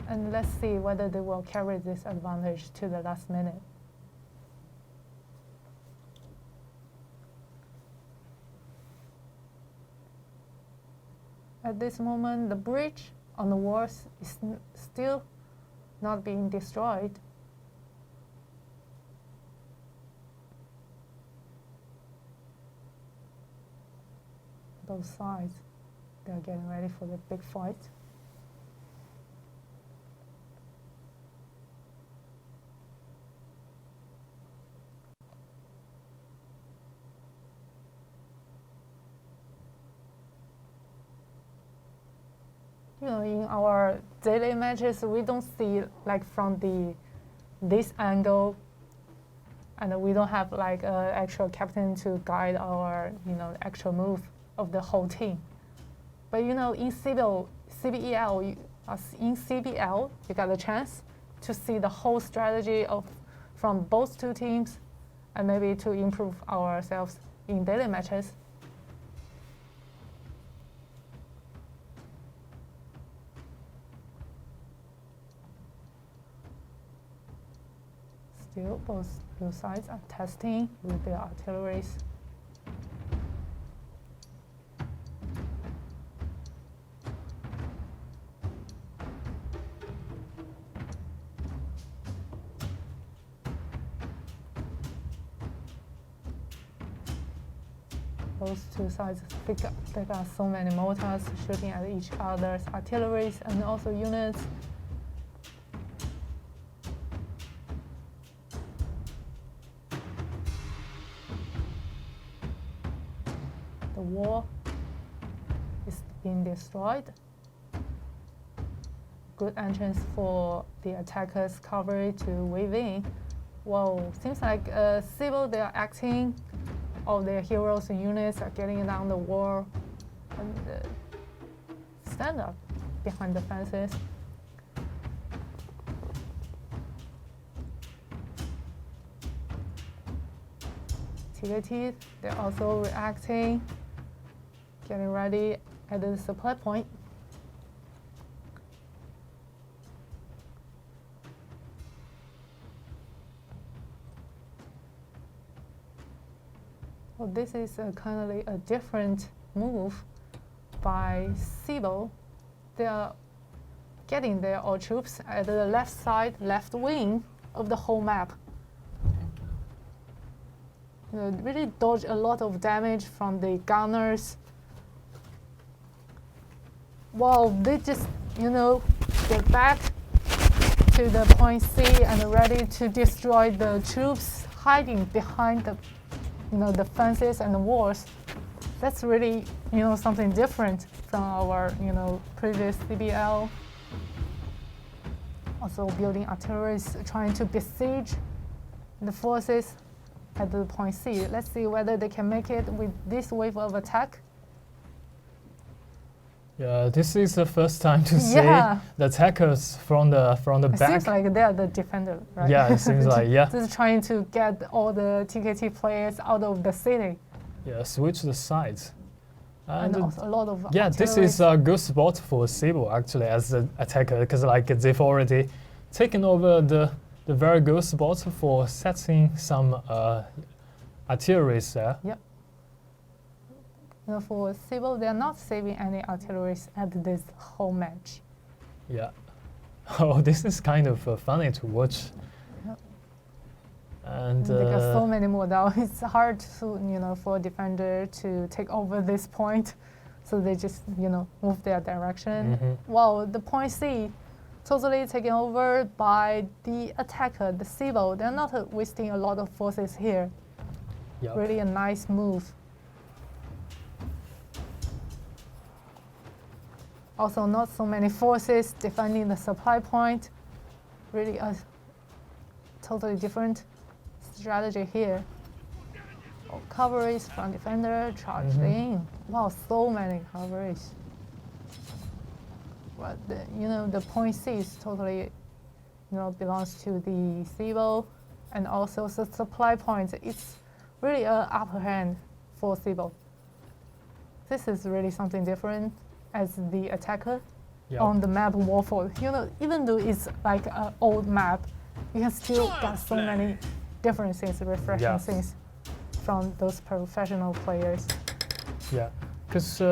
and let's see whether they will carry this advantage to the last minute. At this moment, the bridge on the walls is still not being destroyed. Both sides, they're getting ready for the big fight. In our daily matches, we don't see like from this angle, and we don't have like an actual captain to guide our actual move of the whole team. But in CBL, in CBL, you got a chance to see the whole strategy from both two teams, and maybe to improve ourselves in daily matches. Still, both sides are testing with their artilleries. Those two sides, they got so many mortars shooting at each other's artilleries and also units. The wall is being destroyed. Good entrance for the attackers' cavalry to wave in. Whoa, seems like CBL, they are acting. All their heroes and units are getting down the wall and stand up behind the fences. TKT, they're also reacting, getting ready at the supply point. Well, this is kind of a different move by CBL. They are getting their all troops at the left side, left wing of the whole map. Really dodge a lot of damage from the gunners. Wow, they just, get back to the point C and ready to destroy the troops hiding behind the fences and the walls. That's really, something different from our, previous CBL. Also building artillery, trying to besiege the forces at the point C. Let's see whether they can make it with this wave of attack. Yeah, this is the first time to see the attackers from the It back. seems like they're the defender, right? Yeah, it seems like, yeah. Just trying to get all the TKT players out of the city. Yeah, switch the sides. And also a lot of yeah, this is a good spot for CBL actually as an attacker, because they've already taken over the very good spot for setting some artilleries there. Yep. For CBL, they're not saving any artillery at this whole match. Yeah. Oh, this is kind of funny to watch. Yep. And they got so many more now. It's hard to, for a defender to take over this point. So they just, move their direction. Mm-hmm. Wow, the point C totally taken over by the attacker, the CBL. They're not wasting a lot of forces here. Yep. Really a nice move. Also, not so many forces defending the supply point. Really a totally different strategy here. Oh, cavalries from defender charged in. Wow, so many cavalries. But the point C is totally, belongs to the CBL, and also the supply point. It's really an upper hand for CBL. This is really something different as the attacker on the map Warford. Even though it's like an old map, you can still get so many different things, refreshing things from those professional players. Yeah, because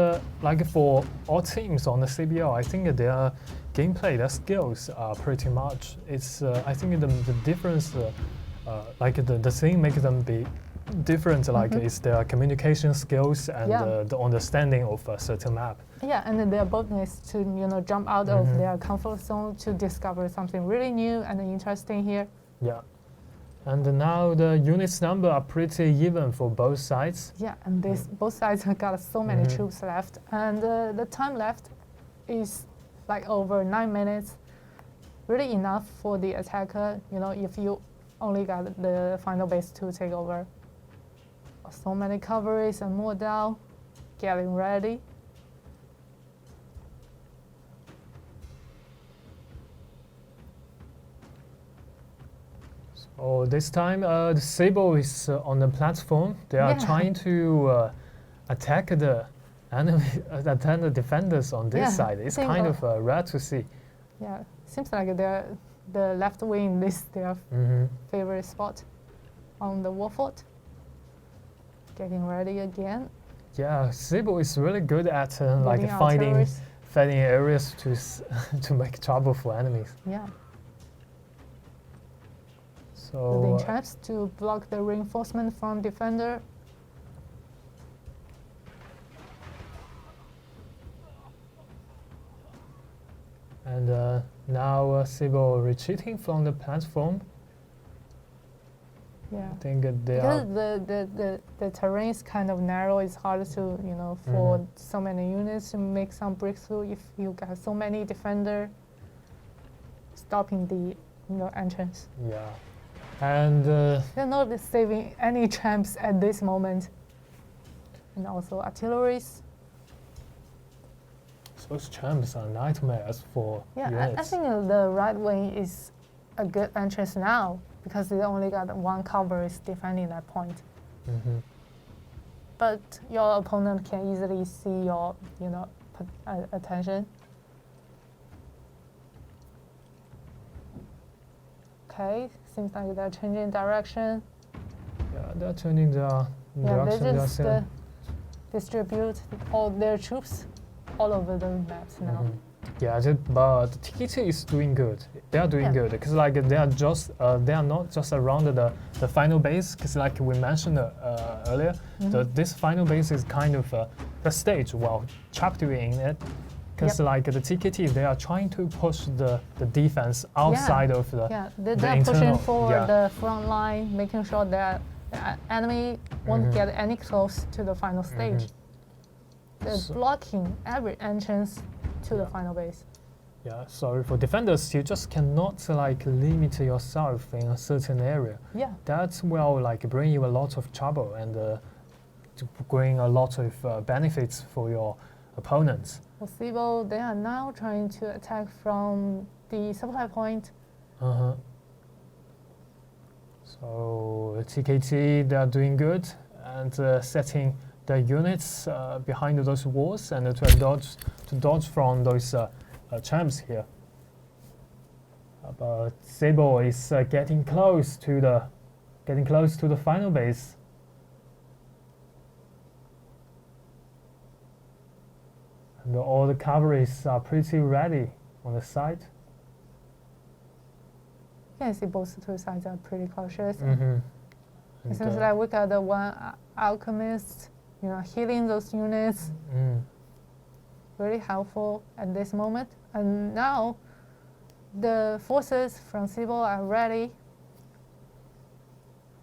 like for all teams on the CBL, I think their gameplay, their skills are pretty much. It's I think the difference, like the thing makes them be different, like is their communication skills and the understanding of a certain map. Yeah, and their boldness to jump out of their comfort zone to discover something really new and interesting here. Yeah, and now the units number are pretty even for both sides. Yeah, and both sides have got so many troops left, and the time left is like over 9 minutes, really enough for the attacker, if you only got the final base to take over. So many coverage and more down, getting ready. So this time, the CBL is on the platform. They are trying to attack the enemy, attack the defenders on this side. It's kind of rare to see. Yeah, seems like the left wing is their favorite spot on the wall fort. Getting ready again. Yeah, CBL is really good at like Getting finding artilleries. areas to make trouble for enemies. Yeah. So Building traps to block the reinforcement from defender. and now CBL retreating from the platform. Yeah. I think they Because are. the terrain is kind of narrow, it's hard to, for so many units to make some breakthrough if you got so many defender stopping the entrance. Yeah. And They're not saving any champs at this moment. And also artilleries. those champs are nightmares for Yeah, units. I think the right wing is a good entrance now because they only got one cover is defending that point. But your opponent can easily see your, attention. Okay, seems like they're changing direction. Yeah, they're turning their Yeah, they direction. just distribute all their troops all over the maps now. Yeah, but TKT is doing good. They are doing good because they are not just around the final base. Because like we mentioned earlier, this final base is kind of the stage while chapter in it. Because like the TKT, they are trying to push the defense outside of the they're internal, pushing for the front line, making sure that the enemy won't get any close to the final stage. They're blocking every entrance to the final base. Yeah, so for defenders, you just cannot limit yourself in a certain area. Yeah. That will bring you a lot of trouble and to bring a lot of benefits for your opponents. For CBL, they are now trying to attack from the supply point. So TKT, they are doing good and setting the units behind those walls and to dodge from those champs here. But CBL is getting close to the final base. And all the coverage are pretty ready on the side. You can see both two sides are pretty cautious. And, It seems like we got the one alchemist, healing those units. Really helpful at this moment. And now the forces from CBL are ready.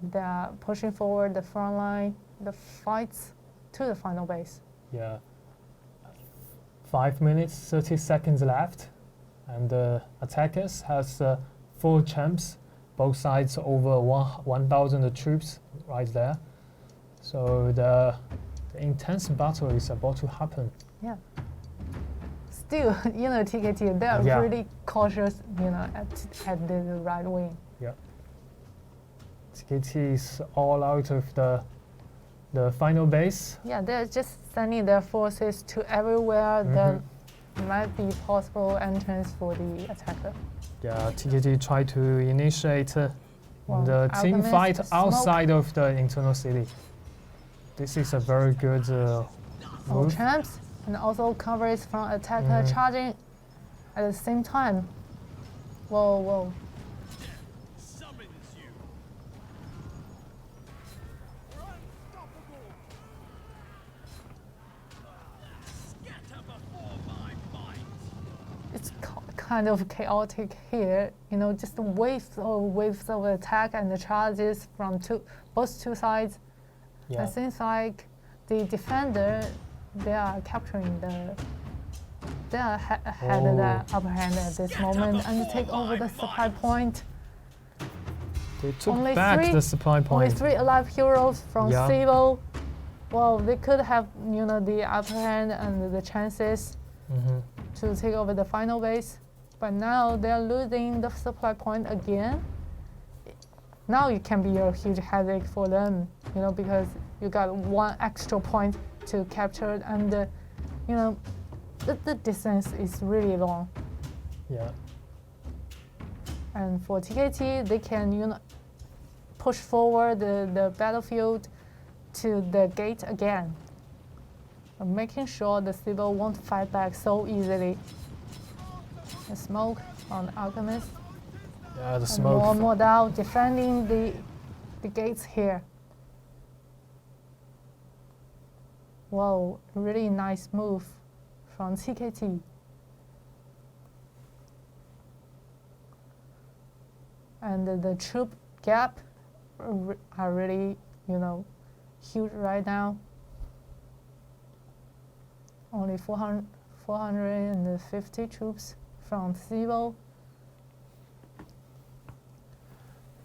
They are pushing forward the front line, the fights to the final base. Yeah. 5 minutes, 30 seconds left. And the attackers has 4 champs, both sides over 1,000 troops right there. So the intense battle is about to happen. Yeah. Still, TKT, they are really cautious, at the right wing. Yeah. TKT is all out of the final base. Yeah, they're just sending their forces to everywhere that might be possible entrance for the attacker. Yeah, TKT try to initiate the team Alchemist, fight smoke. outside of the internal city. This is a very good move. Champs and also coverage from attacker charging at the same time. Whoa. Summons you. We're unstoppable. Scatter before my might. It's kind of chaotic here, just waves of attack and the charges from both two sides. Yeah. It seems like the defender, they are capturing they are had the upper hand at this moment and take over the supply point. They took Only back three- the supply Only point. 3 alive heroes from Yeah. CBL. Well, they could have, the upper hand and the chances to take over the final base, but now they're losing the supply point again. Now it can be a huge headache for them, because you got 1 extra point to capture, and the distance is really long. Yeah. And for TKT, they can, push forward the battlefield to the gate again, making sure the CBL won't fight back so easily. The smoke on Alchemist. Yeah, the And smoke. more down, defending the gates here. Wow, really nice move from CKT. And the troop gap are really, huge right now. Only 450 troops from CBL.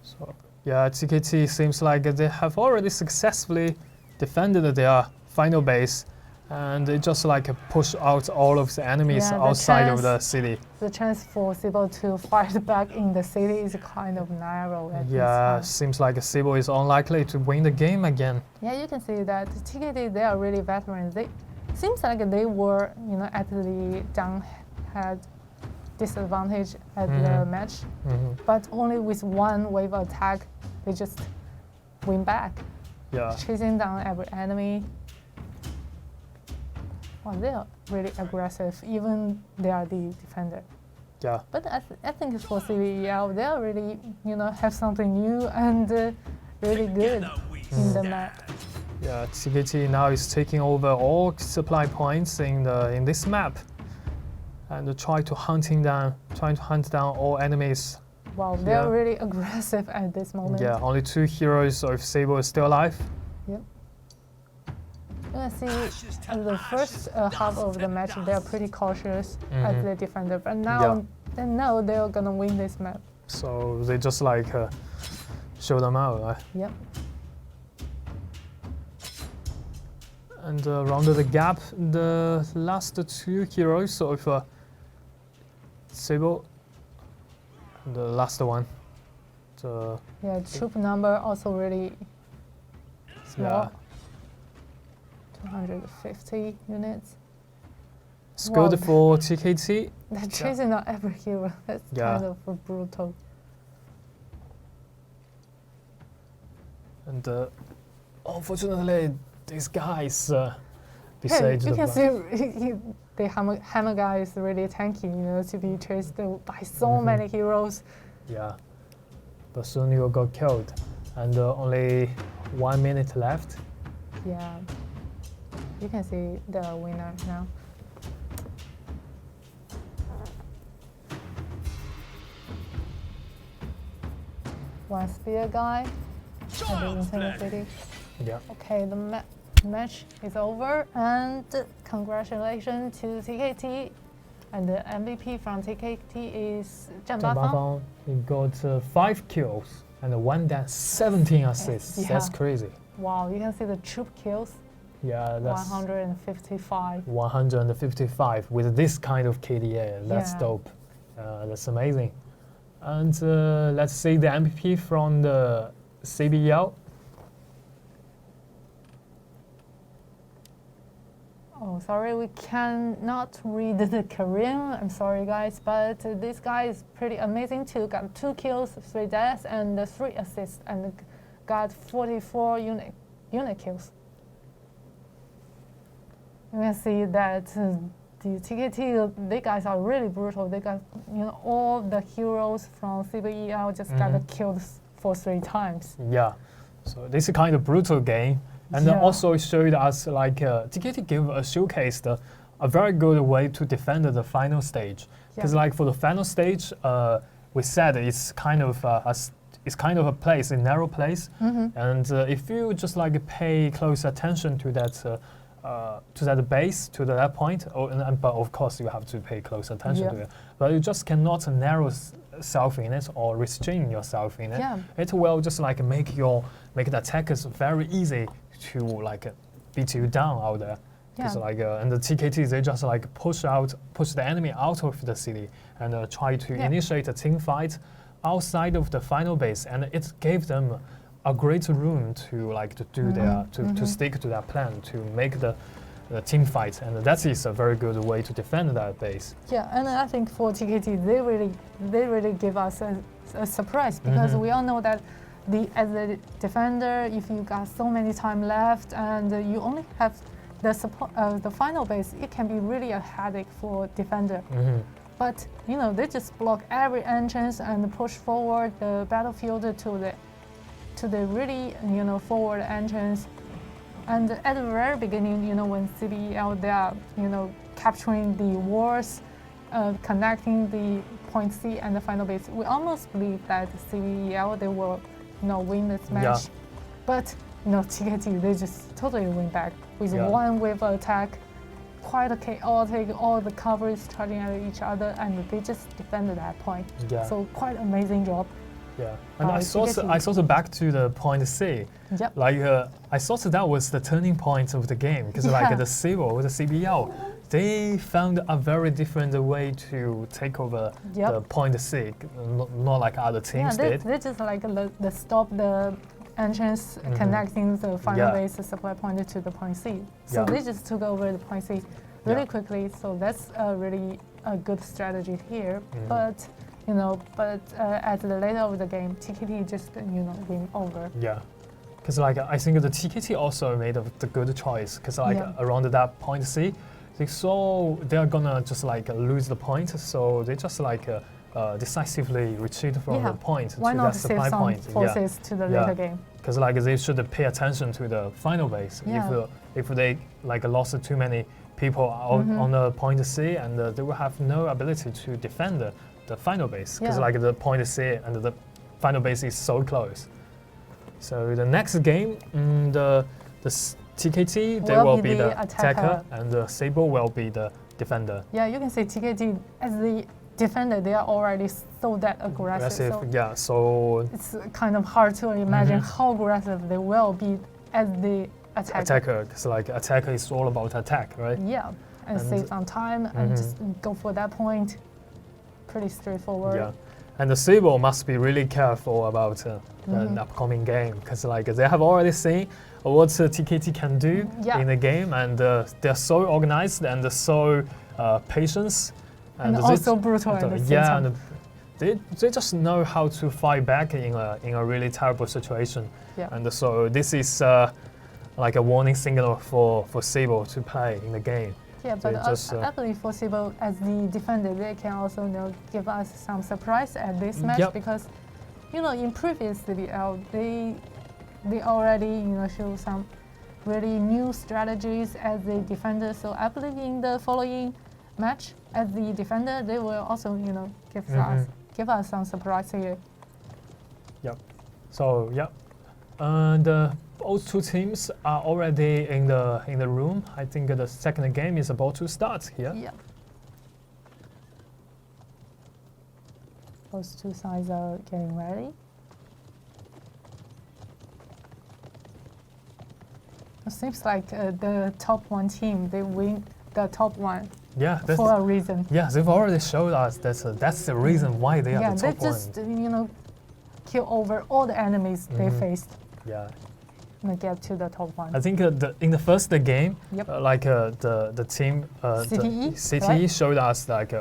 So, yeah, TKT seems like they have already successfully defended their final base, and they just push out all of the enemies Yeah, the outside of chance- the city. The chance for CBL to fight back in the city is kind of narrow at this Yeah, time. seems like CBL is unlikely to win the game again. Yeah, you can see that TKT, they are really veterans. They seems like they were, at the down had disadvantage at the match, but only with 1 wave attack, they just win back, Yeah, chasing down every enemy. Well, they are really aggressive, even they are the defender. yeah, But I think for CBL, they are really, have something new and really good in the map. yeah. TKT now is taking over all supply points in this map, and trying to hunt down all enemies. Wow, they're Yeah. really aggressive at this moment. Yeah, only 2 heroes of CBL is still alive. Yep. You can see at the first half of the match, they are pretty cautious as the defender, but now they know they're gonna win this map. So they just show them out. Right? Yep. And rounded the gap, the last 2 heroes of CBL. The last one. Yeah, troop number also really small. Yeah. 250 units. It's Wow. good for TKT. They're chasing down every hero. That's Yeah. kind of brutal. And unfortunately, these guys Hey, besieged you can the see the hammer guy is really tanky, to be chased by so many heroes. Yeah, but soon you got killed, and only 1 minute left. Yeah, you can see the winner now. One spear guy at the internal city. Yeah, Okay, the match is over, and congratulations to TKT. And the MVP from TKT is 郑八方. 郑八方 he got 5 kills and 1 death, 17 assists. Yeah. That's crazy. Wow, you can see the troop kills, Yeah, that's 155. 155 with this kind of KDA. That's Yeah. dope. That's amazing. And let's see the MVP from the CBL. Oh, sorry, we cannot read the Korean. I'm sorry, guys, but this guy is pretty amazing too. Got 2 kills, 3 deaths, and 3 assists, and got 44 unit kills. You can see that the TKT, they guys are really brutal. They got, all the heroes from CBL just got killed for 3 times. Yeah, so this is kind of brutal game. And then Yeah. also it showed us TKT gave a showcased a very good way to defend the final stage. Because Yeah. for the final stage, we said it's kind of a place, a narrow place. And if you just pay close attention to that to that base, to that point. But of course, you have to pay close attention to Yeah. it. But you just cannot narrow self in it or restrain yourself in it. Yeah. It will just like make the attackers very easy to like beat you down out there. Because Yeah. like and the TKT, they just like push the enemy out of the city and try to Yeah. initiate a team fight outside of the final base, and it gave them a great room to like to do their to stick to their plan to make the team fight, and that is a very good way to defend that base. Yeah, and I think for TKT, they really give us a surprise because we all know that as a defender, if you got so many time left and you only have the final base, it can be really a headache for defender. But you know, they just block every entrance and push forward the battlefield to the really forward entrance. And at the very beginning, when CBL, they are capturing the walls, connecting the point C and the final base, we almost believe that CBL, they will win this match. Yeah. But TKT, they just totally win back with one wave attack, quite a chaotic, all the covers charging at each other, and they just defended that point. Yeah. So quite amazing job. Yeah, and I TKT. thought back to the point C. Yep. Like I thought that was the turning point of the game because like the CBL, they found a very different way to take over the point C, not like other teams Yeah, did. they just like the stop the entrance connecting the final base supply point to the point C. So they just took over the point C really quickly. So that's really a good strategy here. But at the later of the game, TKT just win over. Yeah, because like I think the TKT also made the good choice because like around that point C, they saw they are gonna just like lose the point, so they just like decisively retreat from the point Why to not that save supply some point. forces to the later game? Because like they should pay attention to the final base. If they like lost too many people on the point C, and they will have no ability to defend the final base because like the point C and the final base is so close. So the next game, the TKT, they will be the attacker, and the Sable will be the defender. Yeah, you can say TKT as the defender, they are already so that aggressive. So so it's kind of hard to imagine how aggressive they will be as the attacker. Because like attacker is all about attack, right? Yeah, and save some time and just go for that point. Pretty straightforward. Yeah, and the Sable must be really careful about the upcoming game because like they have already seen what TKT can do in the game, and they're so organized and so patient. And also brutal at the same time. And they just know how to fight back in a really terrible situation. Yeah. And so this is like a warning signal for Sable to play in the game. Yeah, but I believe for Sable as the defender, they can also give us some surprise at this match because in previous CBL they already show some really new strategies as the defender. So I believe in the following match as the defender, they will also give us some surprise here. Yep. So and both two teams are already in the room. I think the second game is about to start here. Yeah. Both two sides are getting ready. It seems like the top one team, they win the top one. Yeah, for a reason. Yeah, they've already showed us that's the reason why they are the top one. Yeah, they just kill over all the enemies they faced. Yeah. And get to the top one. I think in the first game, the team CTE showed us like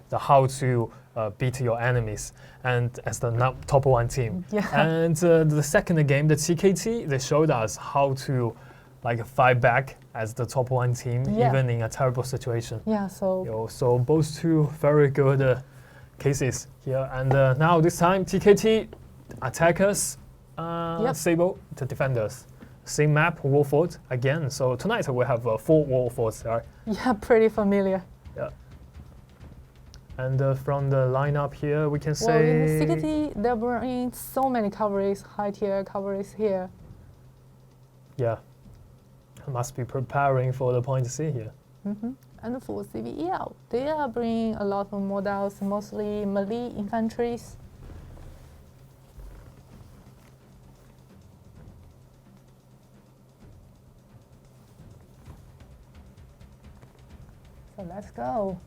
the how to beat your enemies, and as the top one team. Yeah. And the second game, the TKT, they showed us how to like fight back as the top one team, even in a terrible situation. Yeah. So. So both two very good cases here, and now this time TKT attackers. Sable, the defenders. Same map, Wolford again. So tonight we have 4 Wolfords, right? Yeah, pretty familiar. Yeah. And from the lineup here, we can say. Well, in the CTE, they're bringing so many coverage, high tier coverage here. Yeah. Must be preparing for the point C here. And for CBL, they are bringing a lot of models, mostly melee infantries. So let's go.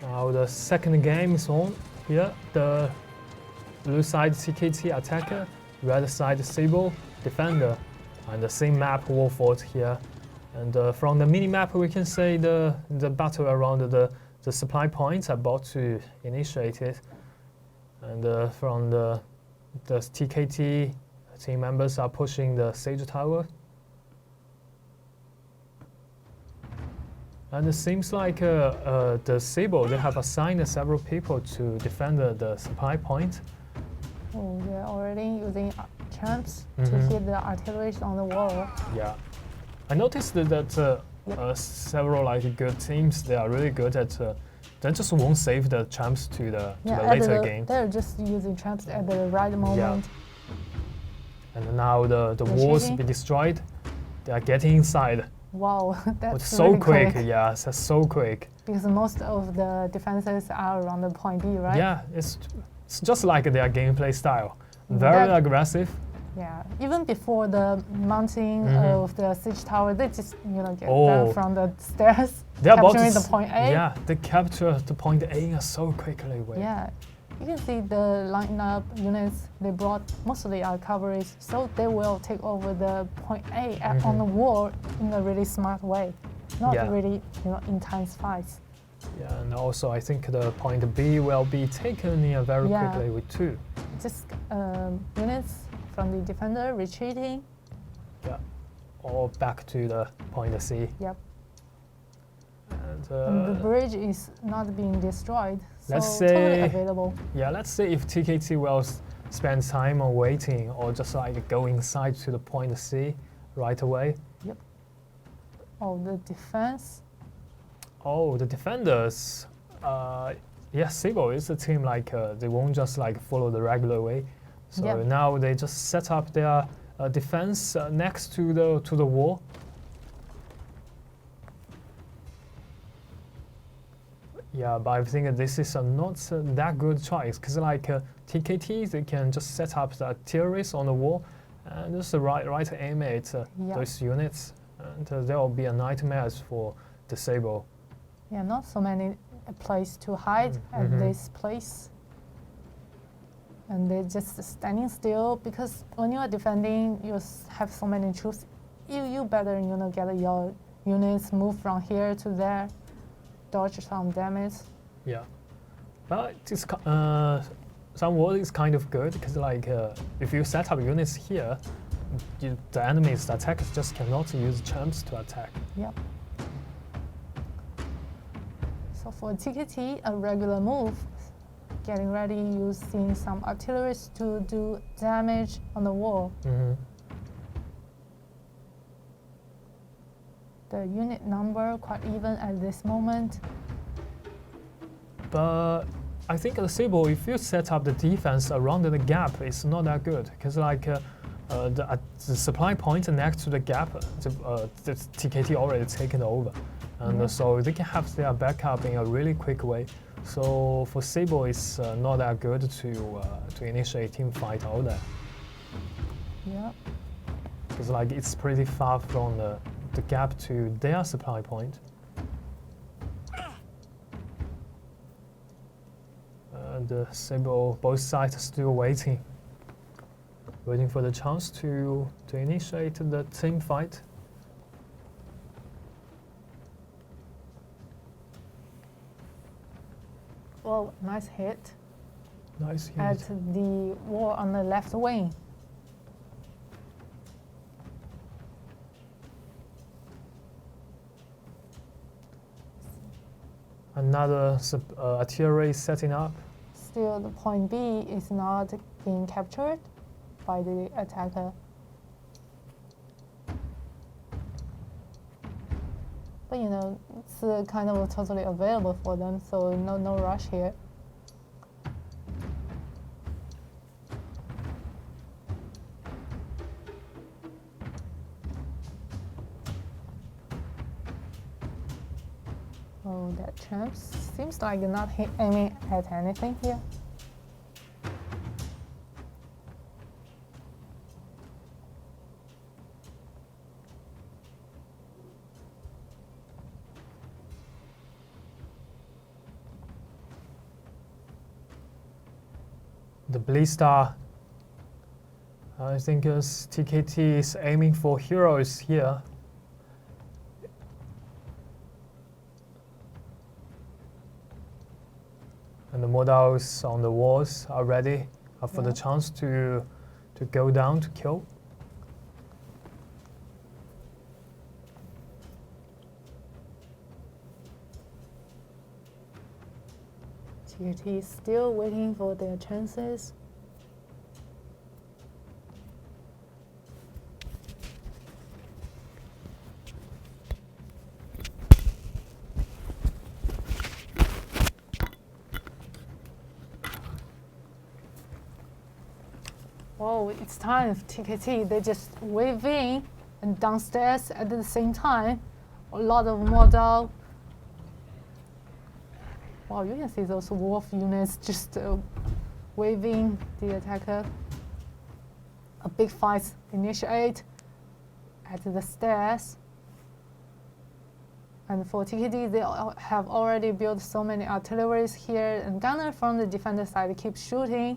Now the second game is on here. The blue side CKT attacker, red side CBL defender, and the same map war fought here. And from the mini map, we can say the battle around the supply points are about to initiate it. And from the TKT team members are pushing the Sage Tower. And it seems like the CBL, they have assigned several people to defend the supply point. Oh, they're already using champs to hit the artillery on the wall. Yeah, I noticed that several like good teams, they are really good at. They just won't save the champs to the later game. They're just using champs at the right moment. Yeah. And now the walls be destroyed. They are getting inside. Wow, that's so really quick. Yeah, that's so quick. Because most of the defenses are around the point B, right? Yeah, it's just like their gameplay style. Very aggressive. Yeah, even before the mounting of the siege tower, they just get down from the stairs, capturing the point A. Yeah, they capture the point A in a so quickly way. Yeah, you can see the lineup units they brought mostly are coverage, so they will take over the point A on the wall in a really smart way, not really intense fights. Yeah, and also I think the point B will be taken in very quickly with 2. Just units from the defender retreating. Yeah, or back to the point C. Yep. And the bridge is not being destroyed, so let's say, totally available. Yeah, let's say if TKT will spend time on waiting or just like go inside to the point C right away. Yep. Oh, the defense. Oh, the defenders. Yeah, CBL is a team like they won't just like follow the regular way. So now they just set up their defense next to the wall. Yeah, but I think this is not that good choice because like TKT, they can just set up the artilleries on the wall and just right aim at those units, and there will be a nightmare for the CBL. Yeah, not so many places to hide at this place. And they're just standing still because when you are defending, you have so many troops. You better get your units move from here to there, dodge some damage. Yeah, but it's somewhat is kind of good because like if you set up units here, the enemy's attackers just cannot use champs to attack. Yep. So for TKT, a regular move. Getting ready, using some artillery to do damage on the wall. The unit number quite even at this moment. But I think the CBL, if you set up the defense around the gap, it's not that good because like the supply point next to the gap, the TKT already taken over, and so they can have their backup in a really quick way. So for CBL, it's not that good to initiate team fight out there. Yeah. Because like it's pretty far from the gap to their supply point. The CBL, both sides are still waiting for the chance to initiate the team fight. Well, nice hit Nice hit. at the wall on the left wing. Another artillery setting up. Still, the point B is not being captured by the attacker. But you know, it's kind of totally available for them, so no rush here. Oh, that champ seems like not aiming at anything here. The Blista, I think TKT is aiming for heroes here. And the models on the walls are ready for the chance to go down to kill. CTE is still waiting for their chances. Oh, it's time for TKT. They just wave in and downstairs at the same time. A lot of model. Wow, you can see those wolf units just waving the attacker. A big fight initiate at the stairs. And for TKT, they have already built so many artilleries here, and gunner from the defender side keeps shooting.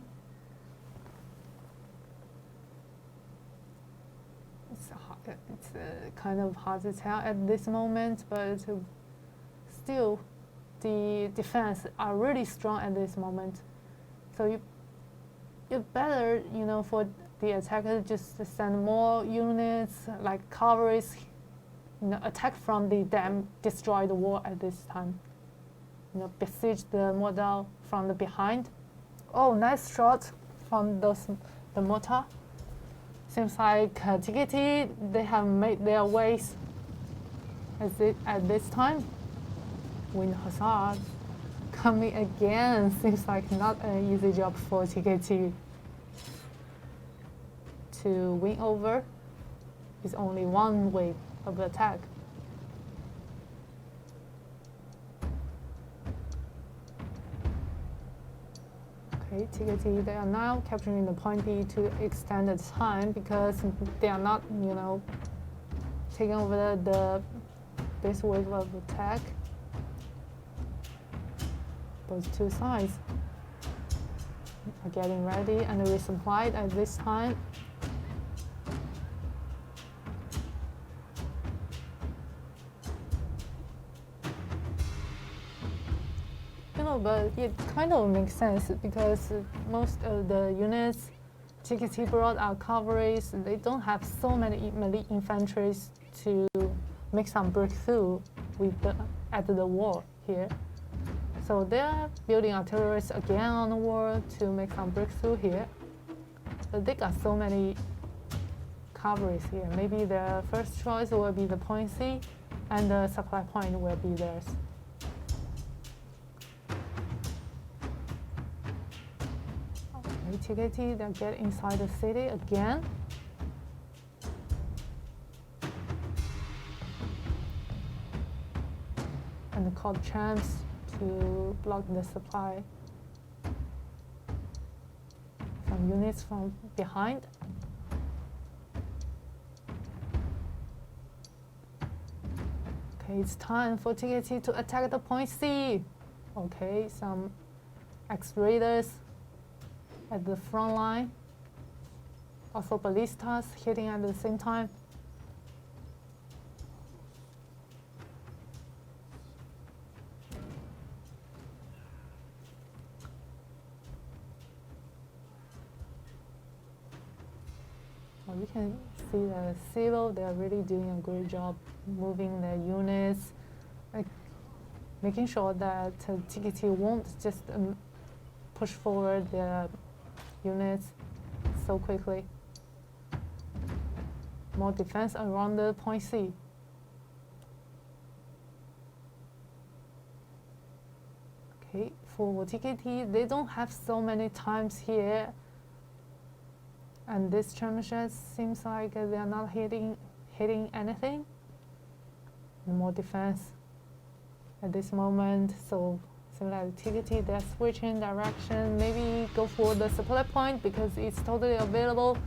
It's kind of hard to tell at this moment, but still, the defense are really strong at this moment. So you better, you know, for the attacker just to send more units like cavalry, you know, attack from the dam, destroy the wall at this time. You know, besiege the model from the behind. Oh, nice shot from the mortar. Seems like TKT, they have made their ways at this time. Wind Hussar coming again. Seems like not an easy job for TKT to win over. It's only one wave of attack. Okay, TKT, they are now capturing the point B to extend the time because they are not, you know, taking over this wave of attack. Those two sides are getting ready and resupplied at this time. You know, but it kind of makes sense because most of the units TKT brought are cavalries. They don't have so many melee infantry to make some breakthrough with at the wall here. So they're building artillery again on the wall to make some breakthrough here. But they got so many cavalries here. Maybe their first choice will be the point C, and the supply point will be theirs. Okay, TKT, they get inside the city again. And called champs to block the supply. Some units from behind. Okay, it's time for TKT to attack the point C. Okay, some X-Raiders at the front line. Also ballistas hitting at the same time. can see the CBL, they're really doing a great job moving their units, like making sure that TKT won't just push forward their units so quickly. More defense around the point C. Okay, for TKT, they don't have so many times here. And this championship seems like they are not hitting anything. More defense at this moment. So similar to TKT, they're switching direction. Maybe go for the supply point because it's totally available.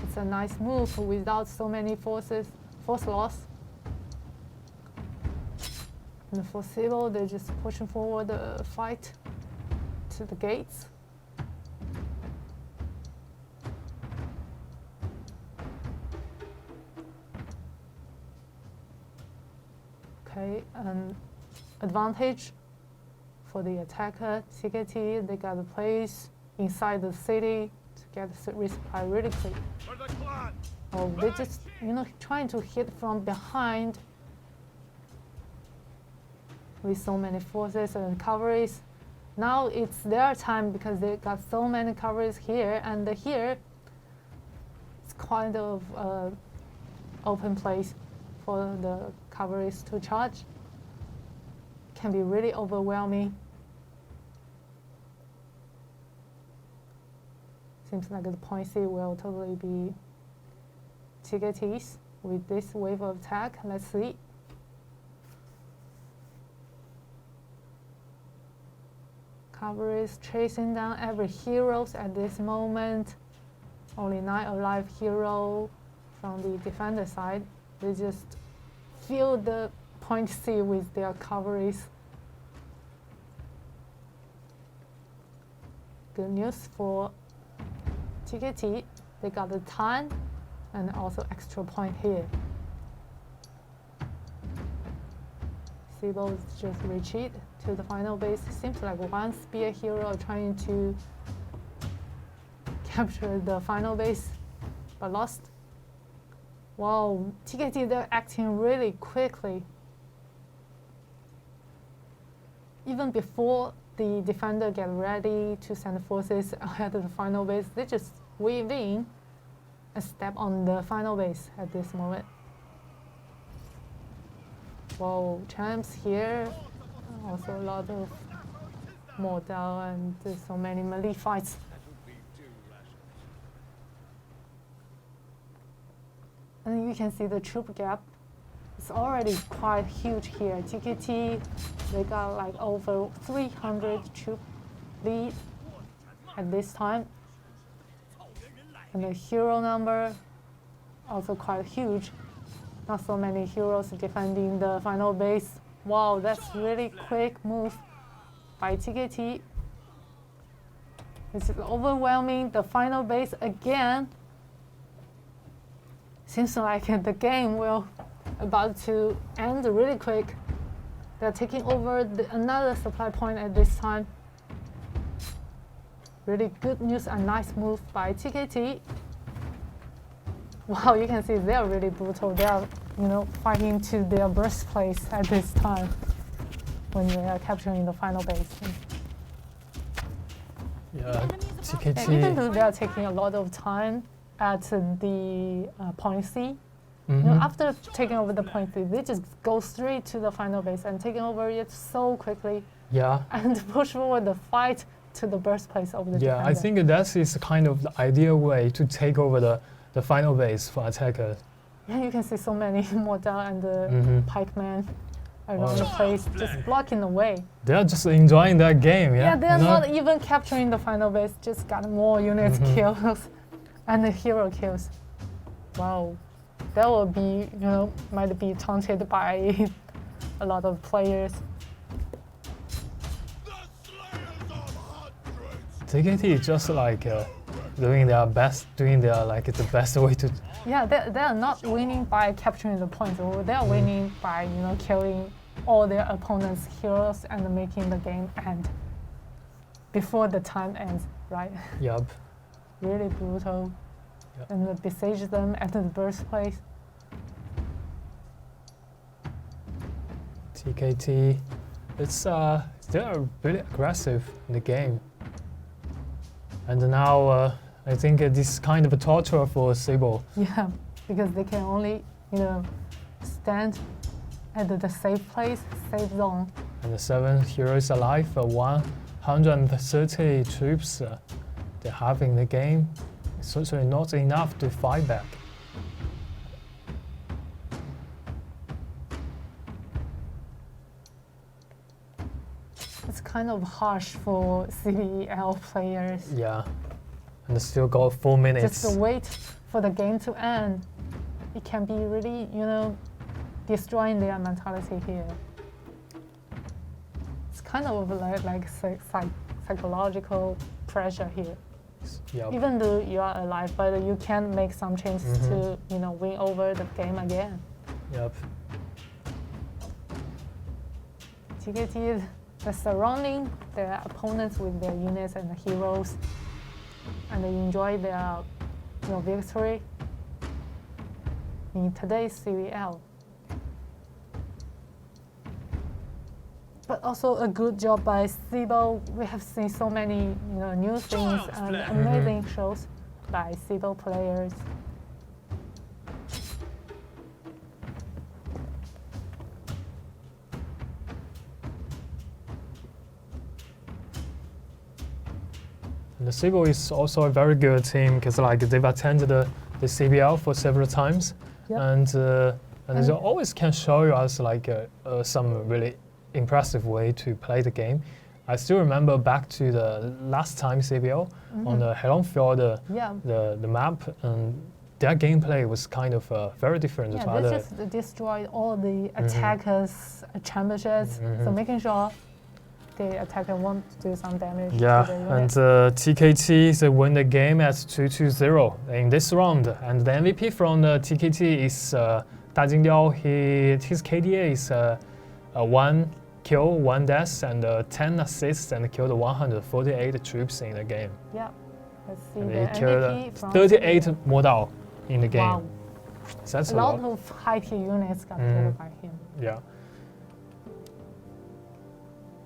It's a nice move without so many force loss. And for CBL, they're just pushing forward the fight to the gates. Okay, advantage for the attacker, TKT, they got a place inside the city to get the resupply really quick. Oh, they just, trying to hit from behind with so many forces and coverage. Now it's their time because they got so many coverage here, and here it's kind of open place for the coverage to charge. Can be really overwhelming. Seems like the point C will totally be TKT's with this wave of attack. Let's see. Coverage chasing down every heroes at this moment. Only 9 alive hero from the defender side. They just fill the point C with their coverage. Good news for TKT. They got the time and also extra point here. CBL just retreat to the final base. Seems like one spear hero trying to capture the final base, but lost. Wow, TKT, they're acting really quickly. Even before the defender get ready to send forces ahead of the final base, they just weave in and step on the final base at this moment. Wow, champs here. Also a lot of mortal and so many melee fights. And you can see the troop gap. It's already quite huge here. TKT, they got like over 300 troop lead at this time. And the hero number also quite huge. Not so many heroes defending the final base. Wow, that's really quick move by TKT. This is overwhelming the final base again. Seems like the game will about to end really quick. They're taking over another supply point at this time. Really good news and nice move by TKT. Wow, you can see they're really brutal. They are, fighting to their birthplace at this time when they are capturing the final base. Yeah, And even TKT. though they are taking a lot of time at the point C, after taking over the point C, they just go straight to the final base and taking over it so quickly Yeah. and push forward the fight to the birthplace of the Yeah, defender. I think that is kind of the ideal way to take over the final base for attackers. Yeah, you can see so many mortal and pikemen around the place just blocking the way. They're just enjoying that game, yeah? Yeah, they're not even capturing the final base, just got more units kills and the hero kills. Wow, that will be, might be taunted by a lot of players. TKT is just like doing their best, doing their the best way to. Yeah, they are not winning by capturing the points. They are winning by killing all their opponents' heroes and making the game end before the time ends, right? Yup. Really brutal. and besiege them at the birthplace. TKT, they're really aggressive in the game. And now I think this is kind of a torture for CBL. Yeah, because they can only, stand at the safe place, safe zone. And the 7 heroes alive, 130 troops they have in the game. It's certainly not enough to fight back. It's kind of harsh for CBL players. Yeah, and they still got 4 minutes. Just to wait for the game to end. It can be really, destroying their mentality here. It's kind of like psychological pressure here. Yep. Even though you are alive, but you can make some changes to, win over the game again. Yep. TKT, they're surrounding their opponents with their units and the heroes, and they enjoy their, victory in today's CBL. But also a good job by CBL. We have seen so many, new things and amazing shows by CBL players. And the CBL is also a very good team because they've attended the CBL for several times, Yep. and they always can show us some really impressive way to play the game. I still remember back to the last time CBL on the Heilong Field, the map, and their gameplay was kind of very different to They other. just destroyed all the attackers' chamberships, so making sure the attacker won't do some damage. Yeah, to the and unit. TKT they win the game at 2-0 in this round, and the MVP from the TKT is Da Jingdiao. His KDA is 1 kill, 1 death, and 10 assists, and killed 148 troops in the game. Yeah, let's see And the he MVP killed from 38 Modao in the game. Wow, So that's a lot of high tier units got killed by him. Yeah.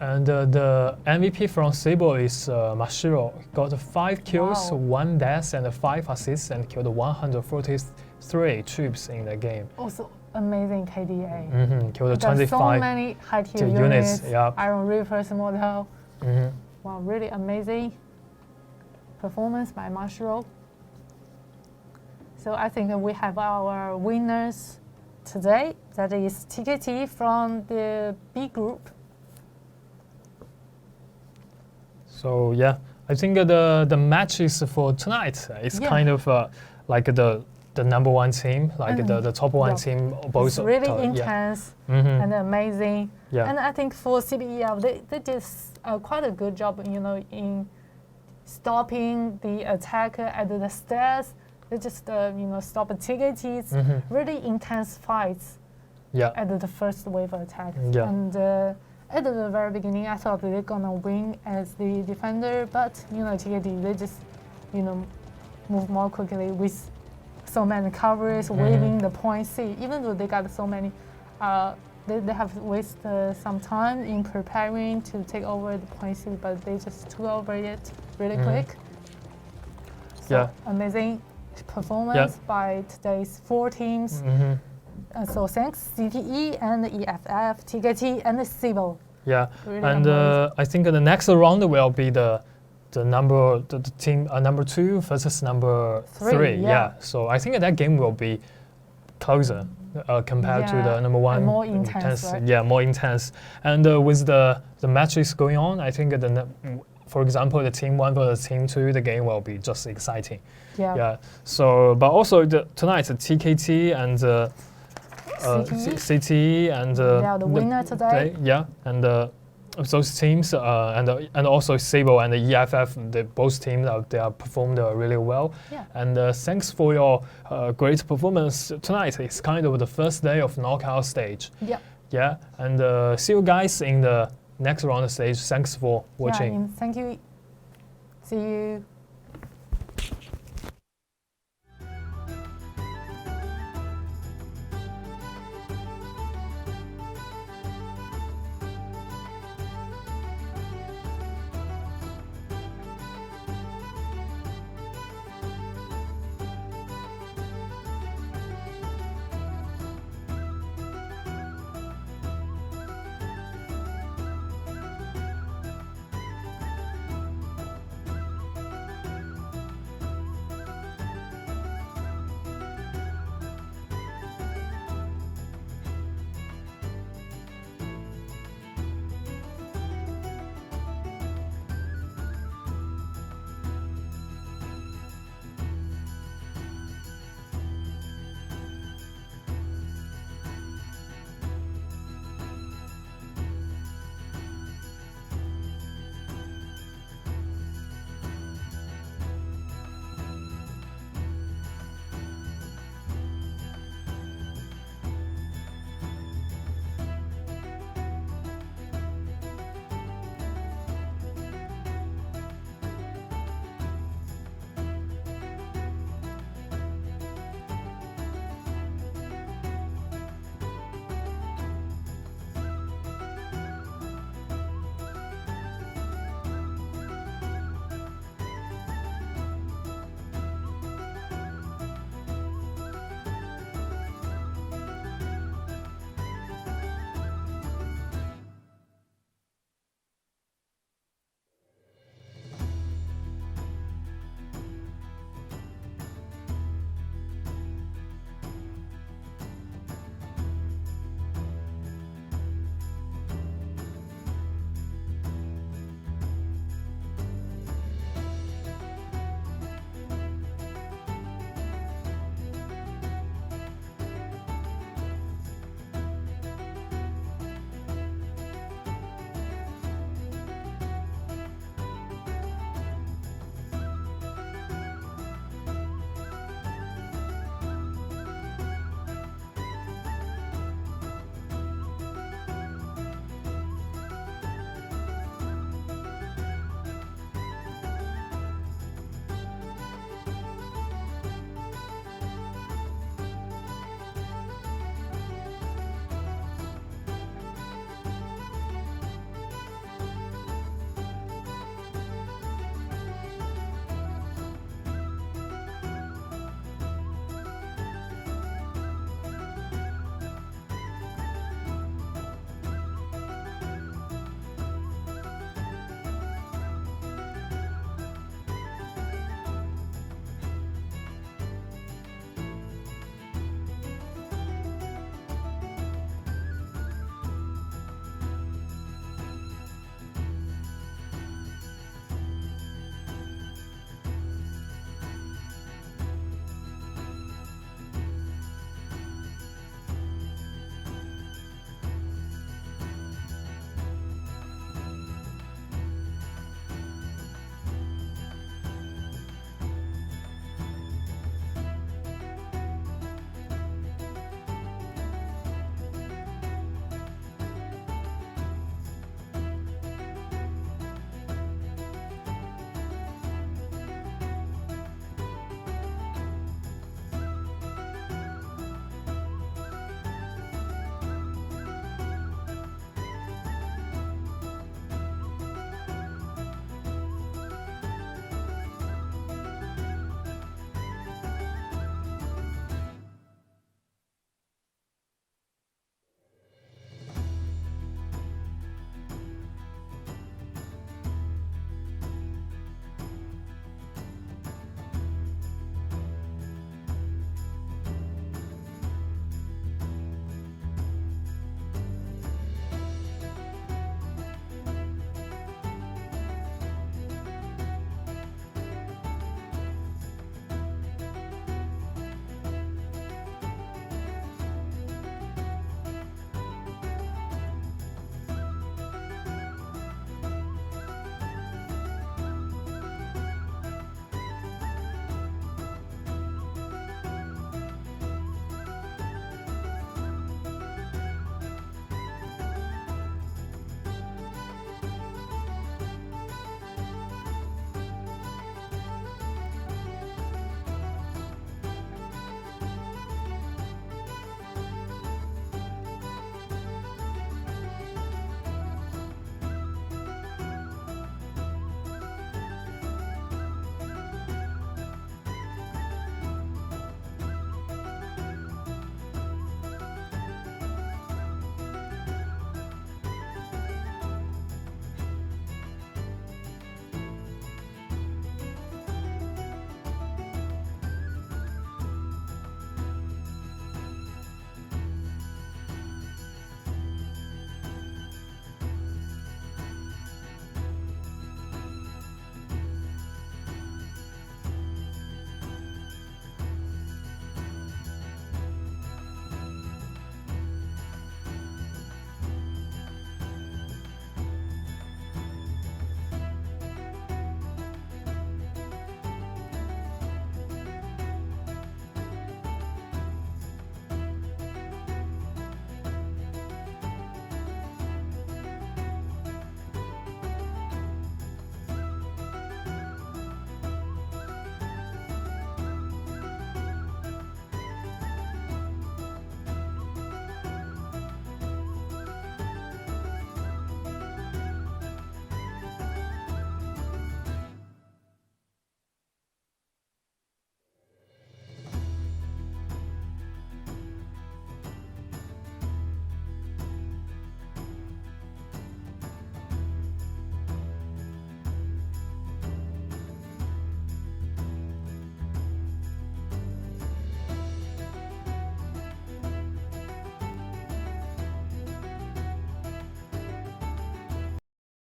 And the MVP from CBL is Mashiro. Got 5 kills, Wow. 1 death, and 5 assists, and killed 143 troops in the game. Also amazing KDA. Killed There's 25 so many high tier units, units. yeah. Iron Reapers model. Mhm. Wow, really amazing performance by Mashiro. So I think we have our winners today. That is TKT from the B group. So yeah, I think the matches for tonight is kind of like the number 1 team, like the top 1 team. Both It's really intense and amazing. Yeah. And I think for CBL, they did quite a good job, in stopping the attacker at the stairs. They just, stop TKT's really intense fights at the first wave of attack. Yeah. And at the very beginning, I thought they're gonna win as the defender, but TKT, they just, move more quickly with so many covers, waving the point C. Even though they got so many, they have wasted some time in preparing to take over the point C, but they just took over it really quick. So amazing performance by today's 4 teams. So thanks CTE and EFF, TKT and CBL. Yeah, Really and I think the next round will be the team number 2 versus number 3. Yeah, so I think that game will be closer compared to the number 1. And more intense, right? Yeah, more intense. And with the matches going on, I think for example, the team 1 versus team 2, the game will be just exciting. Yeah. So, but also tonight, TKT and CTE and they are the winner today. Yeah, and those teams and also CBL and the EFF, both teams they are performed really well. Yeah. And thanks for your great performance tonight. It's kind of the first day of knockout stage. Yeah. Yeah, and see you guys in the next round stage. Thanks for watching. Yeah, thank you. See you.